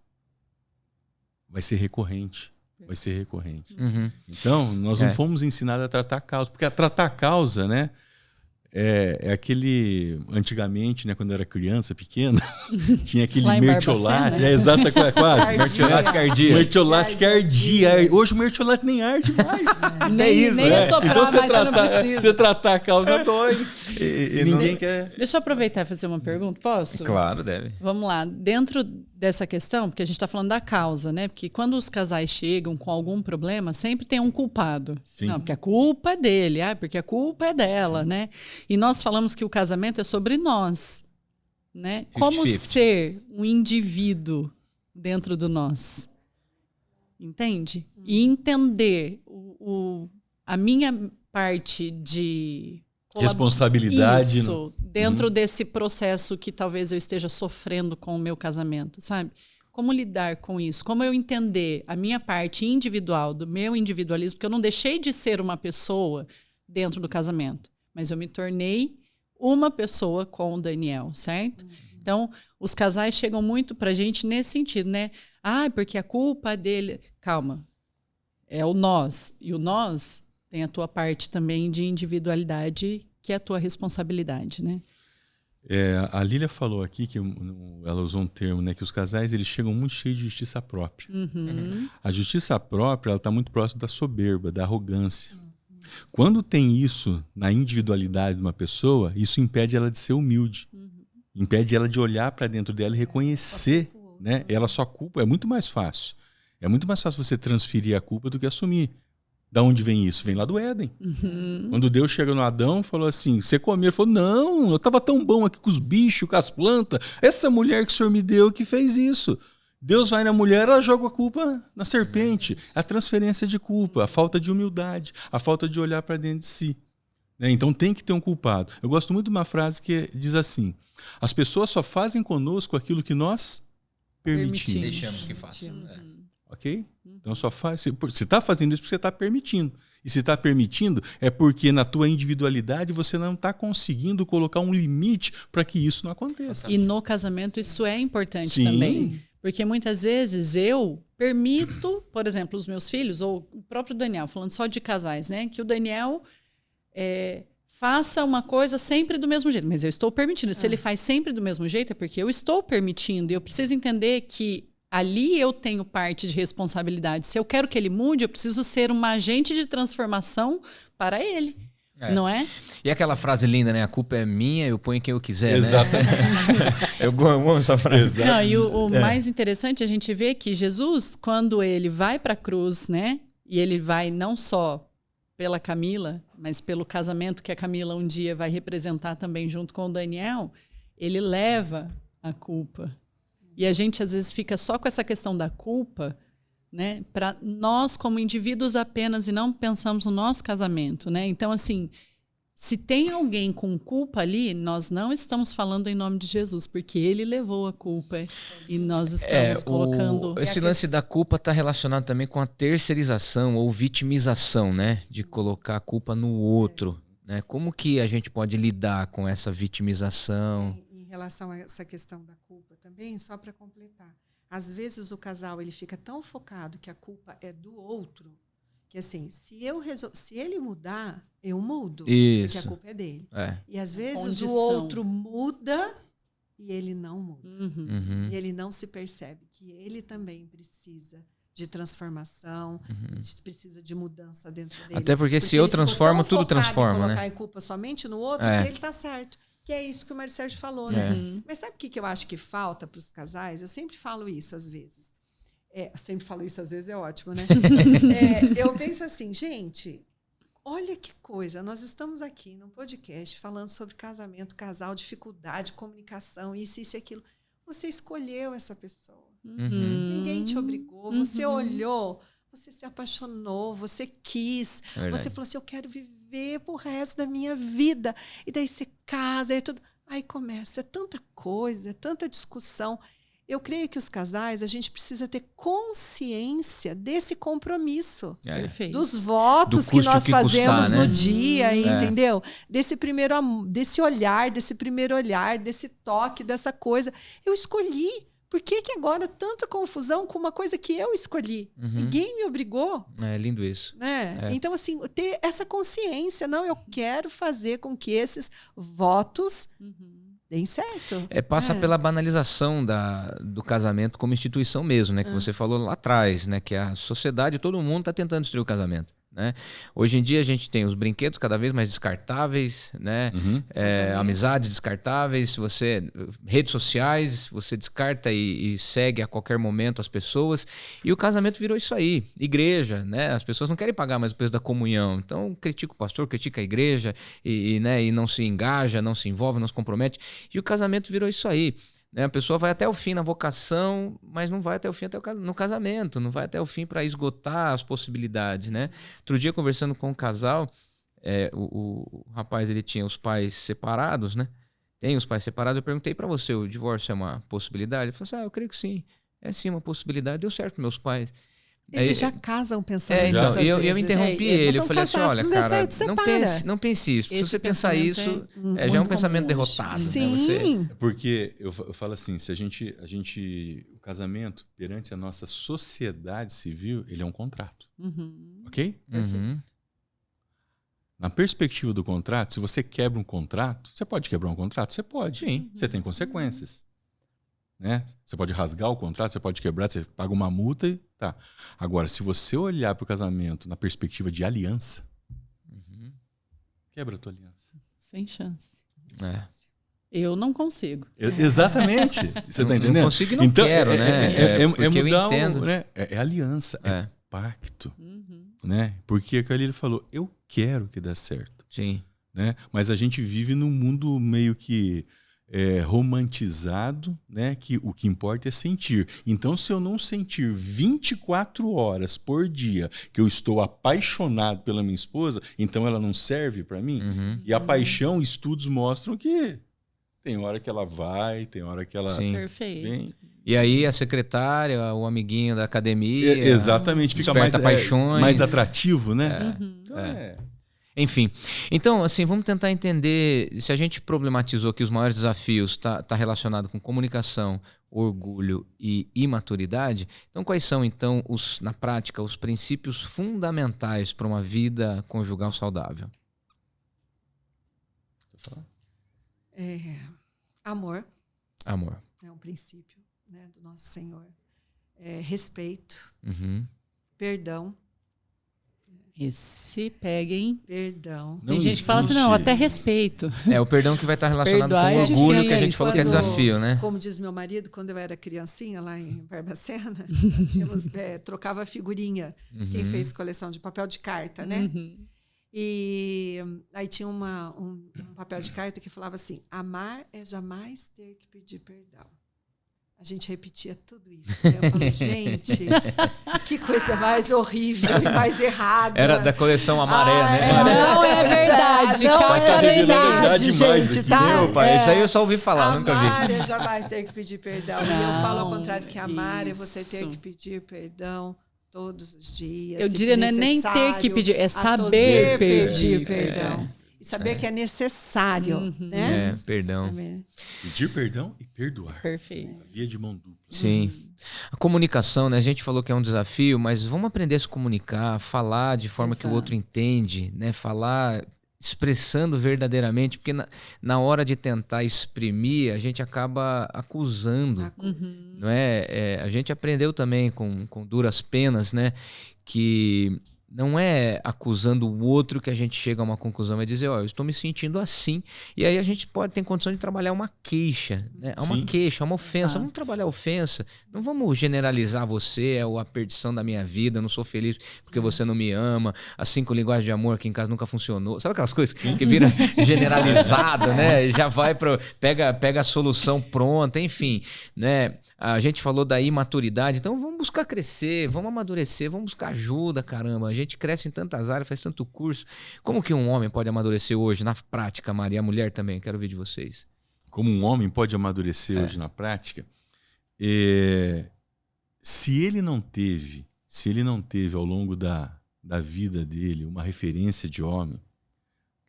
vai ser recorrente. Então, nós não fomos ensinados a tratar a causa. Porque a tratar a causa, né? É aquele... Antigamente, né, quando eu era criança, pequena, tinha aquele mertiolate. Exato, quase. Mertiolate que ardia. Mertiolate que ardia. Hoje o mertiolate nem arde mais. Nem assoprar, então você tratar a causa dói. E ninguém quer... Deixa eu aproveitar e fazer uma pergunta, posso? Claro, deve. Vamos lá. Dentro dessa questão, porque a gente está falando da causa, né? Porque quando os casais chegam com algum problema, sempre tem um culpado. Sim. Não, porque a culpa é dele, porque a culpa é dela, né? E nós falamos que o casamento é sobre nós, né? 50-50. Como ser um indivíduo dentro do nós. Entende? E entender a minha parte de responsabilidade. Isso, dentro desse processo que talvez eu esteja sofrendo com o meu casamento, sabe? Como lidar com isso? Como eu entender a minha parte individual, do meu individualismo, porque eu não deixei de ser uma pessoa dentro do casamento, mas eu me tornei uma pessoa com o Daniel, certo? Então, os casais chegam muito pra gente nesse sentido, né? Porque a culpa é dele. Calma. É o nós. E o nós tem a tua parte também de individualidade, que é a tua responsabilidade, né? A Lília falou aqui, que ela usou um termo, né, que os casais eles chegam muito cheios de justiça própria. A justiça própria ela está muito próxima da soberba, da arrogância. Quando tem isso na individualidade de uma pessoa, isso impede ela de ser humilde. Impede ela de olhar para dentro dela e reconhecer. Né? Ela só culpa, é muito mais fácil. É muito mais fácil você transferir a culpa do que assumir. Da onde vem isso? Vem lá do Éden. Quando Deus chega no Adão, falou assim, você comeu? Ele falou, não, eu estava tão bom aqui com os bichos, com as plantas. Essa mulher que o Senhor me deu que fez isso. Deus vai na mulher, ela joga a culpa na serpente. A transferência de culpa, a falta de humildade, a falta de olhar para dentro de si. Né? Então tem que ter um culpado. Eu gosto muito de uma frase que diz assim, as pessoas só fazem conosco aquilo que nós permitimos. Deixamos que façam. Ok? Então só faz. Se está fazendo isso, porque você está permitindo. E se está permitindo, é porque na tua individualidade você não está conseguindo colocar um limite para que isso não aconteça. E no casamento isso é importante Sim. também. Porque muitas vezes eu permito, por exemplo, os meus filhos, ou o próprio Daniel, falando só de casais, né? Que o Daniel faça uma coisa sempre do mesmo jeito. Mas eu estou permitindo. Se ele faz sempre do mesmo jeito, é porque eu estou permitindo. E eu preciso entender que ali eu tenho parte de responsabilidade. Se eu quero que ele mude, eu preciso ser uma agente de transformação para ele. Não é? E aquela frase linda, né? A culpa é minha, eu ponho quem eu quiser, Exatamente. Né? Eu amo essa frase. Não, e o mais interessante, a gente vê que Jesus, quando ele vai para a cruz, né? E ele vai não só pela Camila, mas pelo casamento que a Camila um dia vai representar também junto com o Daniel, ele leva a culpa. E a gente às vezes fica só com essa questão da culpa, né, para nós como indivíduos apenas e não pensamos no nosso casamento, né? Então assim, se tem alguém com culpa ali, nós não estamos falando em nome de Jesus, porque ele levou a culpa e nós estamos colocando... Esse lance da culpa está relacionado também com a terceirização ou vitimização, né? De colocar a culpa no outro, né? Como que a gente pode lidar com essa vitimização? Em relação a essa questão da culpa também, só para completar, às vezes o casal ele fica tão focado que a culpa é do outro, que assim, se ele mudar, eu mudo, Isso. porque a culpa é dele. É. E às vezes Condição. o outro muda e ele não muda. Uhum. E ele não se percebe que ele também precisa de transformação, precisa de mudança dentro dele. Até porque se eu ele ficou transformo, tão tudo focado transforma, em né? colocar em culpa somente no outro, que ele está certo. Que é isso que o Mário Sérgio falou, né? Mas sabe o que eu acho que falta para os casais? Eu sempre falo isso às vezes. Sempre falo isso às vezes, é ótimo, né? Eu penso assim, gente, olha que coisa, nós estamos aqui num podcast falando sobre casamento, casal, dificuldade, comunicação, isso e aquilo. Você escolheu essa pessoa. Ninguém te obrigou, você olhou, você se apaixonou, você quis, você falou assim, eu quero viver pro resto da minha vida. E daí você casa, e tudo. Aí começa, é tanta coisa, é tanta discussão. Eu creio que os casais, a gente precisa ter consciência desse compromisso. Perfeito. Dos votos que nós fazemos no dia, entendeu? Desse olhar, desse primeiro olhar, desse toque, dessa coisa. Eu escolhi. Por que agora tanta confusão com uma coisa que eu escolhi? Ninguém me obrigou. É lindo isso. Né? Então, assim, ter essa consciência. Não, eu quero fazer com que esses votos deem certo. Passa pela banalização do casamento como instituição mesmo, né? Que você falou lá atrás, né? Que a sociedade, todo mundo está tentando destruir o casamento. Né? Hoje em dia a gente tem os brinquedos cada vez mais descartáveis, né? Amizades descartáveis, redes sociais, você descarta e segue a qualquer momento as pessoas, e o casamento virou isso aí. Igreja, né? As pessoas não querem pagar mais o preço da comunhão, então critica o pastor, critica a igreja e não se engaja, não se envolve, não se compromete, e o casamento virou isso aí. A pessoa vai até o fim na vocação, mas não vai até o fim no casamento, não vai até o fim para esgotar as possibilidades, né? Outro dia, conversando com um casal, o rapaz ele tinha os pais separados, né? Tem os pais separados. Eu perguntei para você, o divórcio é uma possibilidade? Ele falou assim, eu creio que sim. É sim uma possibilidade. Deu certo meus pais. Eles já casam pensando então, nisso, às eu vezes. interrompi ele. Eu Vão falei assim, casar, olha, se não der cara, certo, não pense isso. Porque se você pensar isso, já é um muito pensamento comum derrotado. Né? Sim. Porque eu falo assim, se a gente, o casamento perante a nossa sociedade civil, ele é um contrato, ok? Uhum. Na perspectiva do contrato, se você quebra um contrato, você pode quebrar um contrato? Você pode. Sim. Você tem consequências. Né? Você pode rasgar o contrato, você pode quebrar, você paga uma multa e tá. Agora, se você olhar para o casamento na perspectiva de aliança, quebra a tua aliança. Sem chance. É. Eu não consigo. Exatamente. Você está entendendo? Não consigo e não quero, né? Porque eu mudar entendo. né? É aliança, é pacto. Né? Porque aquele ele falou, eu quero que dê certo. Sim. Né? Mas a gente vive num mundo meio que romantizado, né? Que o que importa é sentir. Então, se eu não sentir 24 horas por dia que eu estou apaixonado pela minha esposa, então ela não serve para mim. E a paixão, estudos mostram que tem hora que ela vai, tem hora que ela Perfeito. vem. E aí a secretária, o amiguinho da academia... Exatamente, fica mais, paixões. mais atrativo, né? Então, Enfim, então, assim, vamos tentar entender, se a gente problematizou que os maiores desafios tá relacionado com comunicação, orgulho e imaturidade, então quais são, então, na prática, os princípios fundamentais para uma vida conjugal saudável? Amor Amor. é um princípio, né, do nosso Senhor. Respeito, perdão. E se peguem. Perdão. Tem gente que fala assim, não, até respeito. O perdão que vai estar relacionado com o orgulho que a gente falou que é desafio, né? Como diz meu marido, quando eu era criancinha lá em Barbacena, trocava figurinha. Quem fez coleção de papel de carta, né? E aí tinha um papel de carta que falava assim, amar é jamais ter que pedir perdão. A gente repetia tudo isso. Né? Eu falei, gente, que coisa mais horrível e mais errada. Era da coleção Amaré, né? Não é verdade. Não é verdade, gente, tá? Meu pai, isso aí eu só ouvi falar, nunca vi. Amar é jamais ter que pedir perdão. E eu falo ao contrário, que amar é você ter que pedir perdão todos os dias. Eu diria, não é nem ter que pedir, é saber pedir perdão. E saber que é necessário, né? Perdão. Pedir perdão e perdoar. Perfeito. A via de mão dupla. Sim. A comunicação, né? A gente falou que é um desafio, mas vamos aprender a se comunicar, falar de forma que o outro entende, né? Falar expressando verdadeiramente, porque na hora de tentar exprimir, a gente acaba acusando, não é? A gente aprendeu também com duras penas, né? Que não é acusando o outro que a gente chega a uma conclusão, é dizer, eu estou me sentindo assim. E aí a gente ter condição de trabalhar uma queixa, né? Uma queixa, uma ofensa. Vamos trabalhar a ofensa. Não vamos generalizar você, a perdição da minha vida, eu não sou feliz porque você não me ama. As 5 linguagens de amor aqui em casa nunca funcionou. Sabe aquelas coisas que vira generalizado, né? Já vai pega a solução pronta, enfim, né? A gente falou da imaturidade, então vamos buscar crescer, vamos amadurecer, vamos buscar ajuda, caramba. A gente cresce em tantas áreas, faz tanto curso. Como que um homem pode amadurecer hoje na prática, Maria? A mulher também, quero ouvir de vocês. Como um homem pode amadurecer hoje na prática? Se ele não teve ao longo da vida dele uma referência de homem,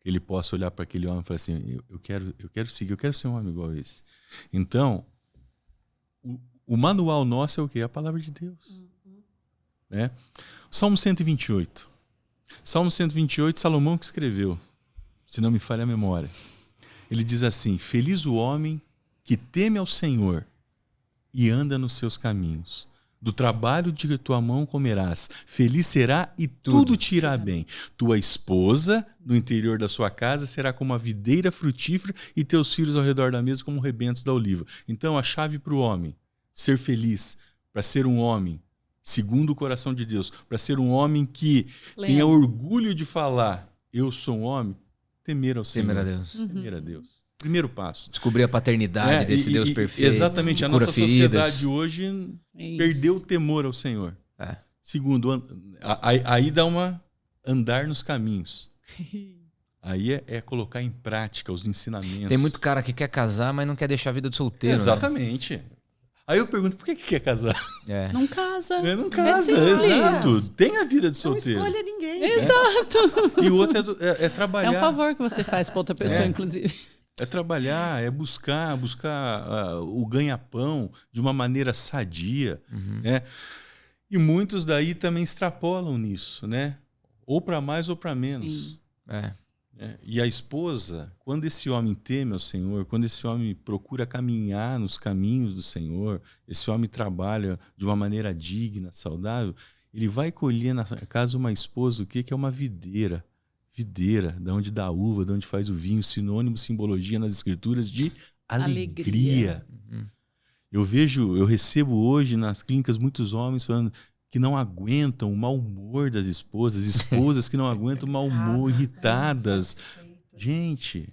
que ele possa olhar para aquele homem e falar assim, eu quero seguir, eu quero ser um homem igual a esse. Então, o manual nosso é o quê? A palavra de Deus. Né? Salmo 128. Salmo 128, Salomão que escreveu, se não me falha a memória. Ele diz assim, feliz o homem que teme ao Senhor e anda nos seus caminhos. Do trabalho de tua mão comerás, feliz será e tudo te irá bem. Tua esposa, no interior da sua casa, será como a videira frutífera e teus filhos ao redor da mesa como rebentos da oliva. Então a chave para o homem ser feliz, para ser um homem segundo o coração de Deus, para ser um homem que tenha orgulho de falar, eu sou um homem, temer ao Senhor. Temer a Deus. Temer a Deus. Primeiro passo. Descobrir a paternidade desse Deus perfeito. Exatamente. A nossa sociedade hoje perdeu o temor ao Senhor. Segundo, aí dá uma andar nos caminhos. Aí é colocar em prática os ensinamentos. Tem muito cara que quer casar, mas não quer deixar a vida de solteiro. Exatamente. Né? Aí eu pergunto, por que quer casar? Não casa. Não casa, simples. exato. Tem a vida de Não solteiro. escolha ninguém. Exato. E o outro é trabalhar. É um favor que você faz para outra pessoa, inclusive. É trabalhar, é buscar o ganha-pão de uma maneira sadia, né? E muitos daí também extrapolam nisso, né? Ou para mais ou para menos. E a esposa, quando esse homem teme ao Senhor, quando esse homem procura caminhar nos caminhos do Senhor, esse homem trabalha de uma maneira digna, saudável, ele vai colher na casa uma esposa, o que é uma videira. Videira, da onde dá a uva, da onde faz o vinho, sinônimo, simbologia nas escrituras de alegria. Eu recebo hoje nas clínicas muitos homens falando que não aguentam o mau humor das esposas que não aguentam o mau humor, irritadas. Gente,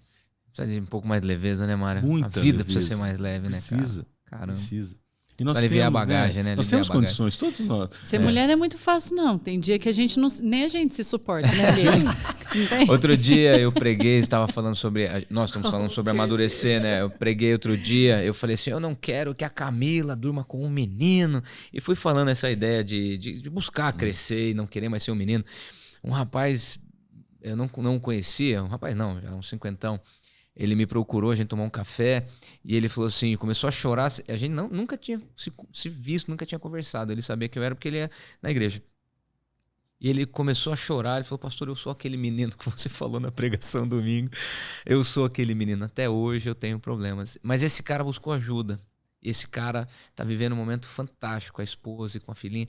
precisa de um pouco mais de leveza, né, Mara? Muita a vida leveza. precisa ser mais leve, né, cara? Caramba. Precisa. E nós aliviar temos, a bagagem, né? Nós temos condições, todos nós. Ser mulher não é muito fácil, não. Tem dia que a gente não, nem a gente se suporta, né, Lili? Outro dia eu preguei, estava falando sobre... Nós estamos falando sobre amadurecer, né? Eu preguei outro dia, eu falei assim, eu não quero que a Camila durma com um menino. E fui falando essa ideia de buscar crescer e não querer mais ser um menino. Um rapaz, eu não conhecia, um rapaz não, já uns 50. Ele me procurou, a gente tomou um café e ele falou assim, começou a chorar. A gente nunca tinha se visto, nunca tinha conversado. Ele sabia que eu era porque ele ia na igreja. E ele começou a chorar, ele falou, pastor, eu sou aquele menino que você falou na pregação domingo. Eu sou aquele menino, até hoje eu tenho problemas. Mas esse cara buscou ajuda. Esse cara está vivendo um momento fantástico com a esposa e com a filhinha.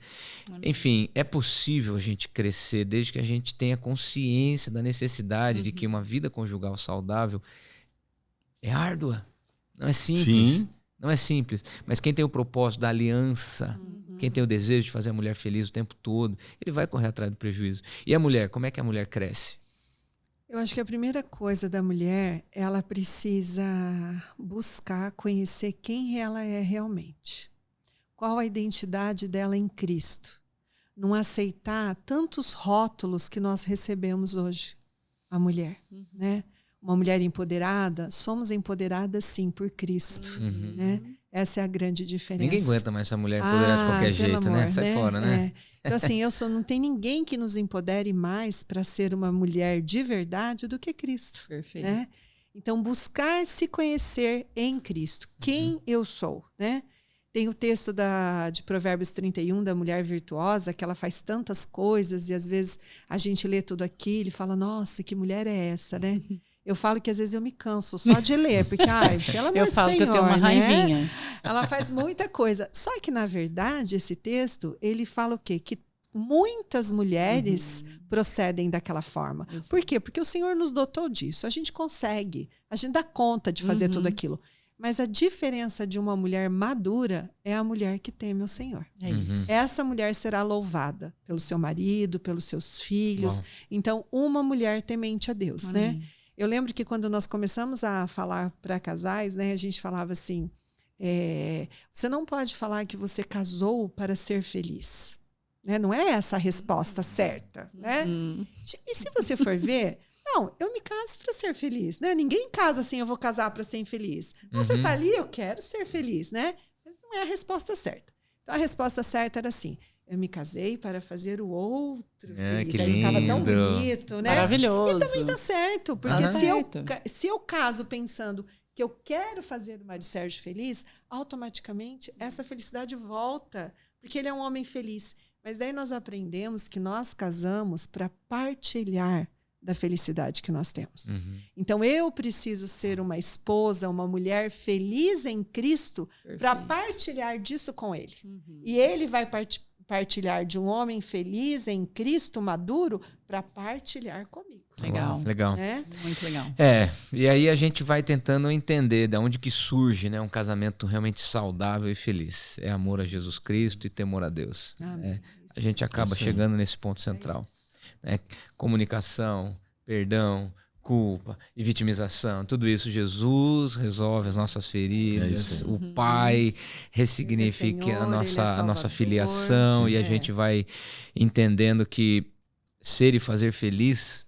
Enfim, é possível a gente crescer desde que a gente tenha consciência da necessidade de que uma vida conjugal saudável é árdua, não é simples. Sim. Não é simples. Mas quem tem o propósito da aliança, quem tem o desejo de fazer a mulher feliz o tempo todo, ele vai correr atrás do prejuízo. E a mulher, como é que a mulher cresce? Eu acho que a primeira coisa da mulher, ela precisa buscar conhecer quem ela é realmente. Qual a identidade dela em Cristo. Não aceitar tantos rótulos que nós recebemos hoje, a mulher, né? Uma mulher empoderada, somos empoderadas sim por Cristo, né? Essa é a grande diferença. Ninguém aguenta mais essa mulher empoderada de qualquer jeito, amor, né? Sai fora, né? Então assim, não tem ninguém que nos empodere mais para ser uma mulher de verdade do que Cristo. Perfeito. Né? Então buscar se conhecer em Cristo, quem eu sou, né? Tem o texto de Provérbios 31, da mulher virtuosa, que ela faz tantas coisas e às vezes a gente lê tudo aquilo e fala, nossa, que mulher é essa, né? Eu falo que às vezes eu me canso só de ler, porque, pelo amor de Deus, eu falo que eu tenho uma raivinha. Né? Ela faz muita coisa. Só que, na verdade, esse texto, ele fala o quê? Que muitas mulheres procedem daquela forma. Exato. Por quê? Porque o Senhor nos dotou disso. A gente consegue, a gente dá conta de fazer tudo aquilo. Mas a diferença de uma mulher madura é a mulher que teme o Senhor. É isso. Essa mulher será louvada pelo seu marido, pelos seus filhos. Uau. Então, uma mulher temente a Deus, Amém. né? Eu lembro que quando nós começamos a falar para casais, né, a gente falava assim, você não pode falar que você casou para ser feliz. Né? Não é essa a resposta certa. Né? E se você for ver, não, eu me caso para ser feliz. Né? Ninguém casa assim, eu vou casar para ser infeliz. Você está ali, eu quero ser feliz. Né? Mas não é a resposta certa. Então a resposta certa era assim, eu me casei para fazer o outro feliz. Que Aí ficava tão lindo. bonito, né? Maravilhoso. E também tá certo, porque Certo. se eu caso pensando que eu quero fazer o Mário Sérgio feliz, automaticamente essa felicidade volta, porque ele é um homem feliz. Mas daí nós aprendemos que nós casamos para partilhar da felicidade que nós temos. Então eu preciso ser uma esposa, uma mulher feliz em Cristo para partilhar disso com ele. E ele vai partilhar de um homem feliz em Cristo, maduro, para partilhar comigo. Legal. Legal. Né? Muito legal. E aí a gente vai tentando entender de onde que surge, né, um casamento realmente saudável e feliz. É amor a Jesus Cristo e temor a Deus. A gente acaba chegando nesse ponto central. Né? Comunicação, perdão, culpa e vitimização, tudo isso Jesus resolve as nossas feridas, o Pai ressignifica Senhor, a nossa filiação, e a gente vai entendendo que ser e fazer feliz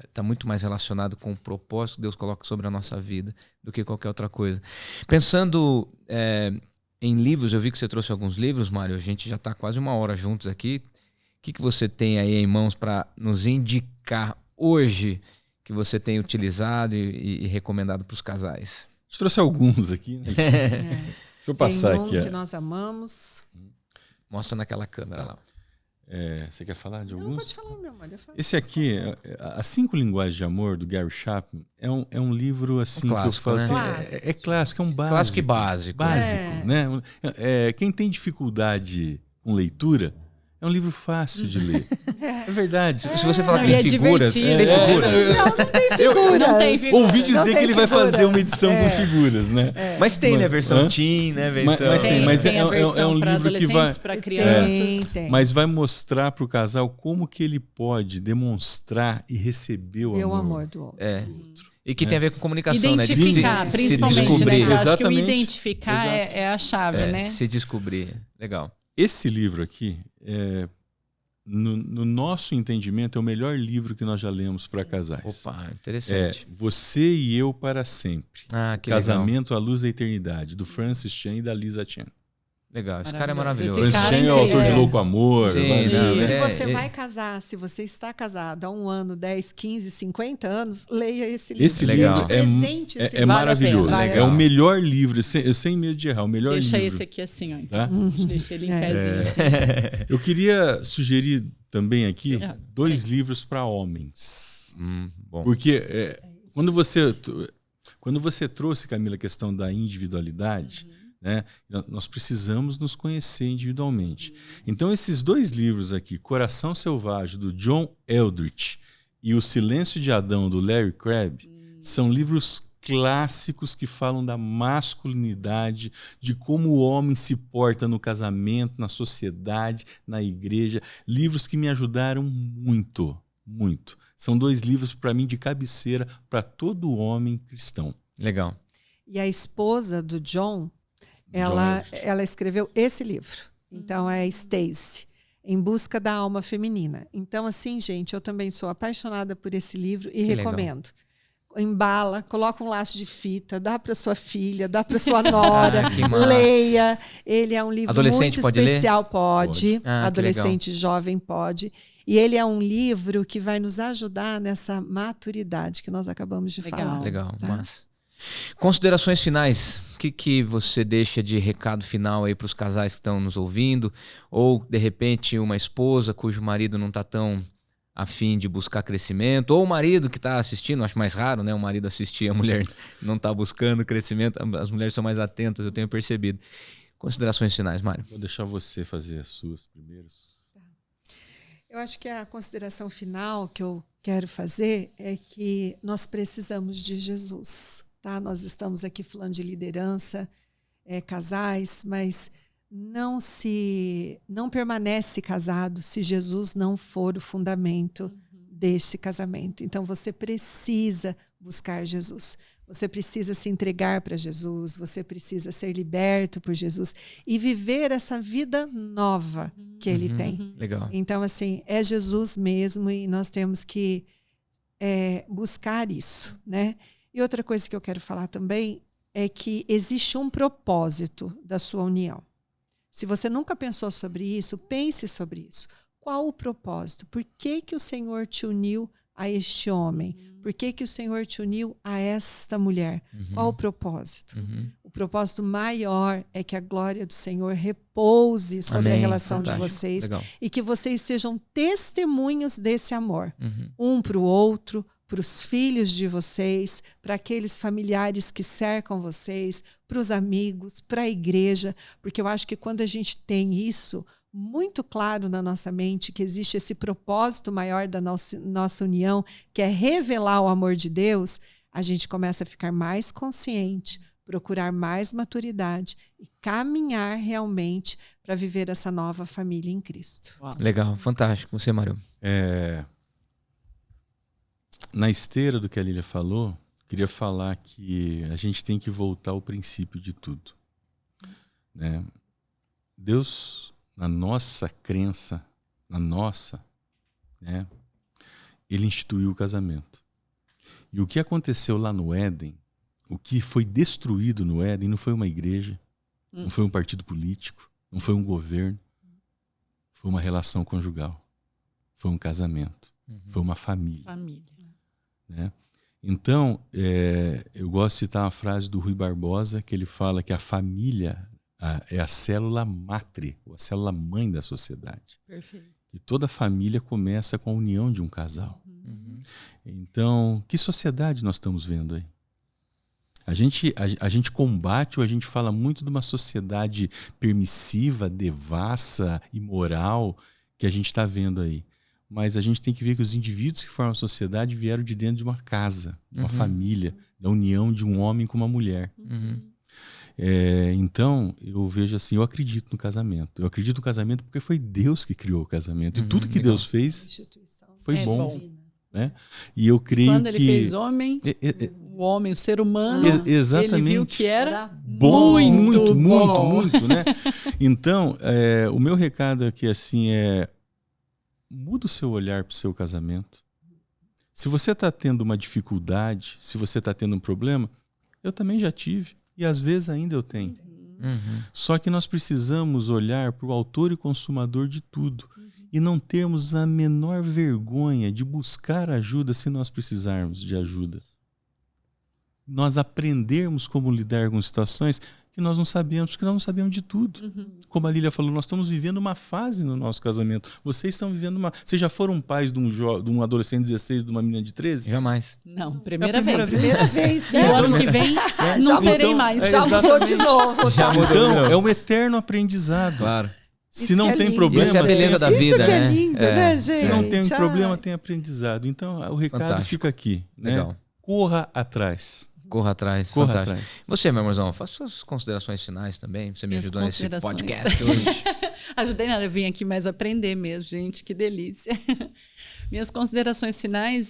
está muito mais relacionado com o propósito que Deus coloca sobre a nossa vida do que qualquer outra coisa. Pensando em livros, eu vi que você trouxe alguns livros, Mário, a gente já está quase 1 hora juntos aqui. O que você tem aí em mãos para nos indicar hoje que você tem utilizado e recomendado para os casais? A gente trouxe alguns aqui, né? Deixa eu passar tem um aqui. que nós amamos. Mostra naquela câmera lá. Você quer falar de Não, alguns? pode falar, meu amor. Esse aqui, As 5 Linguagens de Amor, do Gary Chapman, é um livro assim clássico, que eu falo né? assim, é clássico, é um básico. Clássico e básico. Básico, né? Quem tem dificuldade com leitura, é um livro fácil de ler. É verdade. Se você falar Não, que e é tem figuras, divertido. tem figuras. Não tem figuras. Não tem figuras. Ouvi dizer Não que tem ele vai figuras. fazer uma edição com figuras, né? Mas tem, né? Versão Hã? teen, né? Versão... Mas Tem é a um versão para livro que vai... adolescentes, para crianças. Tem. Mas vai mostrar para o casal como que ele pode demonstrar e receber o Ver o amor. amor do outro. E que tem a ver com comunicação, Identificar, né? principalmente, descobrir. né? Eu acho que o Exatamente. identificar é a chave, né? Se descobrir. Legal. Esse livro aqui, no nosso entendimento, é o melhor livro que nós já lemos para casais. Opa, interessante. Você e Eu para Sempre. Ah, que Casamento à Luz da Eternidade, do Francis Chan e da Lisa Chan. legal. Esse cara é Maravilhoso. maravilhoso. Esse Francis cara Chan é o autor de é. Louco Amor. Sim, vários não, livros. Se é- você é- vai casar, se você está casado há 1 ano, 10, 15, 50 anos, leia esse livro. Esse Legal. livro Presente esse é livro. maravilhoso. Vale a pena. É o melhor livro, sem medo de errar, o melhor Deixa livro. esse aqui assim, ó. Então. Tá? Deixa ele em É. pezinho assim. Eu queria sugerir também aqui Ah, 2 livros para homens. Bom. Porque quando você trouxe, Camila, a questão da individualidade, né, nós precisamos nos conhecer individualmente. Então, esses 2 livros aqui, Coração Selvagem, do John Eldridge, e O Silêncio de Adão, do Larry Crabb, são livros clássicos que falam da masculinidade, de como o homem se porta no casamento, na sociedade, na igreja. Livros que me ajudaram muito, muito. São 2 livros, para mim, de cabeceira para todo homem cristão. Legal. E a esposa do John, ela escreveu esse livro. Então, é Stacy, Em Busca da Alma Feminina. Então, assim, gente, eu também sou apaixonada por esse livro e Que recomendo. Embala, coloca um laço de fita, dá para sua filha, dá para sua nora, que massa. leia. Ele é um livro Adolescente muito pode ler? especial, pode. Ah, que Adolescente jovem pode. E ele é um livro que vai nos ajudar nessa maturidade que nós acabamos de Legal. falar. Legal, Tá? massa. Considerações finais. O que você deixa de recado final aí para os casais que estão nos ouvindo? Ou, de repente, uma esposa cujo marido não está tão a fim de buscar crescimento, ou o marido que está assistindo, acho mais raro, né? O marido assistir, a mulher não está buscando crescimento, as mulheres são mais atentas, eu tenho percebido. Considerações finais, Mário. Vou deixar você fazer as suas primeiras. Eu acho que a consideração final que eu quero fazer é que nós precisamos de Jesus. Tá? Nós estamos aqui falando de liderança, casais, mas não permanece casado se Jesus não for o fundamento desse casamento. Então você precisa buscar Jesus. Você precisa se entregar para Jesus, você precisa ser liberto por Jesus e viver essa vida nova que ele tem. Legal. Então, assim, é Jesus mesmo e nós temos que buscar isso, né? E outra coisa que eu quero falar também é que existe um propósito da sua união. Se você nunca pensou sobre isso, pense sobre isso. Qual o propósito? Por que o Senhor te uniu a este homem? Por que o Senhor te uniu a esta mulher? Qual o propósito? O propósito maior é que a glória do Senhor repouse sobre Amém. a relação Fantástico. de vocês Legal. e que vocês sejam testemunhos desse amor, um para o outro, para os filhos de vocês, para aqueles familiares que cercam vocês, para os amigos, para a igreja, porque eu acho que quando a gente tem isso muito claro na nossa mente, que existe esse propósito maior da nossa união, que é revelar o amor de Deus, a gente começa a ficar mais consciente, procurar mais maturidade e caminhar realmente para viver essa nova família em Cristo. Uau. Legal, fantástico. Você, Mário. Na esteira do que a Lília falou, queria falar que a gente tem que voltar ao princípio de tudo. Né? Deus, na nossa crença, né, ele instituiu o casamento. E o que aconteceu lá no Éden, o que foi destruído no Éden, não foi uma igreja, não foi um partido político, não foi um governo, foi uma relação conjugal, foi um casamento, foi uma família. Né? Então, eu gosto de citar uma frase do Rui Barbosa, que ele fala que a família é a célula matre, ou a célula mãe da sociedade. Perfeito. E toda família começa com a união de um casal. Então, que sociedade nós estamos vendo aí? A gente combate, ou a gente fala muito de uma sociedade permissiva, devassa, imoral, que a gente está vendo aí. Mas a gente tem que ver que os indivíduos que formam a sociedade vieram de dentro de uma casa, de uma família, da união de um homem com uma mulher. Então, eu vejo assim, eu acredito no casamento. Eu acredito no casamento porque foi Deus que criou o casamento. E tudo que Deus fez foi bom. Né? E eu creio quando ele fez homem, o homem, o ser humano, exatamente. Ele viu que era bom, muito, bom. né? Então, o meu recado aqui assim muda o seu olhar para o seu casamento. Se você está tendo uma dificuldade, se você está tendo um problema, eu também já tive e às vezes ainda eu tenho. Só que nós precisamos olhar para o autor e consumador de tudo. E não termos a menor vergonha de buscar ajuda se nós precisarmos de ajuda. Nós aprendermos como lidar com situações que nós não sabemos, porque nós não sabemos de tudo. Como a Lília falou, nós estamos vivendo uma fase no nosso casamento. Vocês estão vivendo uma... Vocês já foram pais de um adolescente de 16, de uma menina de 13? Jamais. Não, primeira Primeira vez. E o ano que vem não serei mais. Já mudou de novo. Tá? Então, é um eterno aprendizado. Claro. Se não tem problema... Essa é a beleza da vida, isso que né? é lindo, né, gente? Se não tem problema, tem aprendizado. Então, o recado Fantástico. fica aqui. Né? Legal. Corra atrás. Corra atrás. Corra Fantástico. atrás. Você, meu amorzão, faça suas considerações finais também. Você me Minhas ajudou nesse considerações. podcast hoje. Ajudei nada, eu vim aqui mais aprender mesmo, gente, que delícia. Minhas considerações finais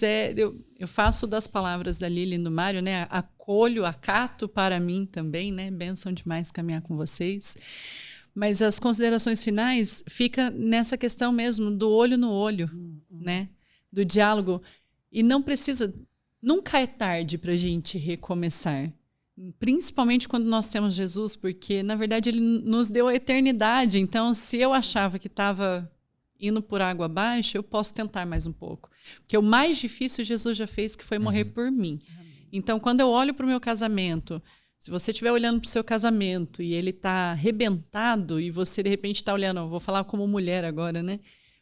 eu faço das palavras da Lili e do Mário, né? Acolho, acato para mim também, né? Bênção demais caminhar com vocês. Mas as considerações finais fica nessa questão mesmo do olho no olho, né? Do diálogo. E não precisa... Nunca é tarde para a gente recomeçar. Principalmente quando nós temos Jesus, porque, na verdade, ele nos deu a eternidade. Então, se eu achava que estava indo por água abaixo, eu posso tentar mais um pouco. Porque o mais difícil Jesus já fez, que foi morrer por mim. Então, quando eu olho para o meu casamento, se você estiver olhando para o seu casamento e ele está arrebentado e você, de repente, está olhando... Vou falar como mulher agora, né?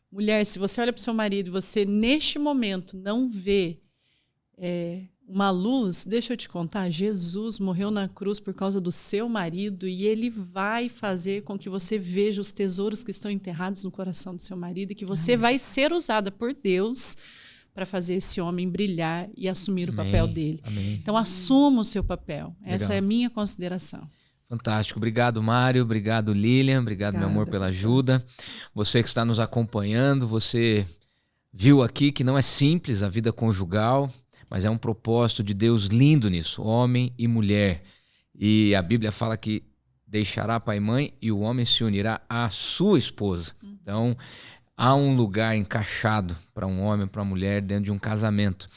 Mulher, se você olha para o seu marido e você, neste momento, não vê... uma luz, deixa eu te contar, Jesus morreu na cruz por causa do seu marido e ele vai fazer com que você veja os tesouros que estão enterrados no coração do seu marido e que você vai ser usada por Deus para fazer esse homem brilhar e assumir o papel dele. Amém. Então, assuma o seu papel. Essa Legal. é a minha consideração. Fantástico. Obrigado, Mário. Obrigado, Lilian. Obrigado, meu amor, pela ajuda. Você que está nos acompanhando, você viu aqui que não é simples a vida conjugal, mas é um propósito de Deus lindo nisso, homem e mulher. E a Bíblia fala que deixará pai e mãe e o homem se unirá à sua esposa. Então, há um lugar encaixado para um homem e para uma mulher dentro de um casamento.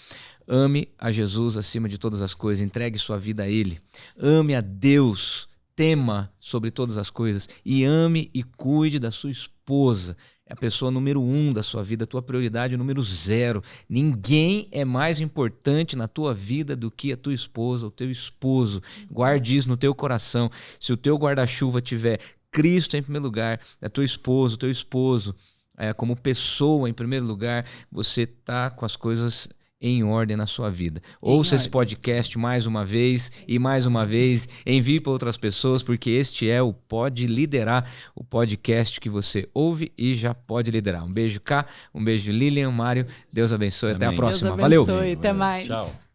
Ame a Jesus acima de todas as coisas, entregue sua vida a Ele. Ame a Deus, tema sobre todas as coisas e ame e cuide da sua esposa. É a pessoa número 1 da sua vida, a tua prioridade número 0. Ninguém é mais importante na tua vida do que a tua esposa, o teu esposo. Guarde isso no teu coração. Se o teu guarda-chuva tiver Cristo em primeiro lugar, a tua esposa, o teu esposo, como pessoa em primeiro lugar, você está com as coisas em ordem na sua vida. Ouça esse podcast mais uma vez e mais uma vez. Envie para outras pessoas, porque este é o Pode Liderar, o podcast que você ouve e já pode liderar. Um beijo cá, um beijo Lilian, Mário. Deus abençoe. Amém. Até a próxima. Deus Valeu. abençoe. Até mais. Tchau.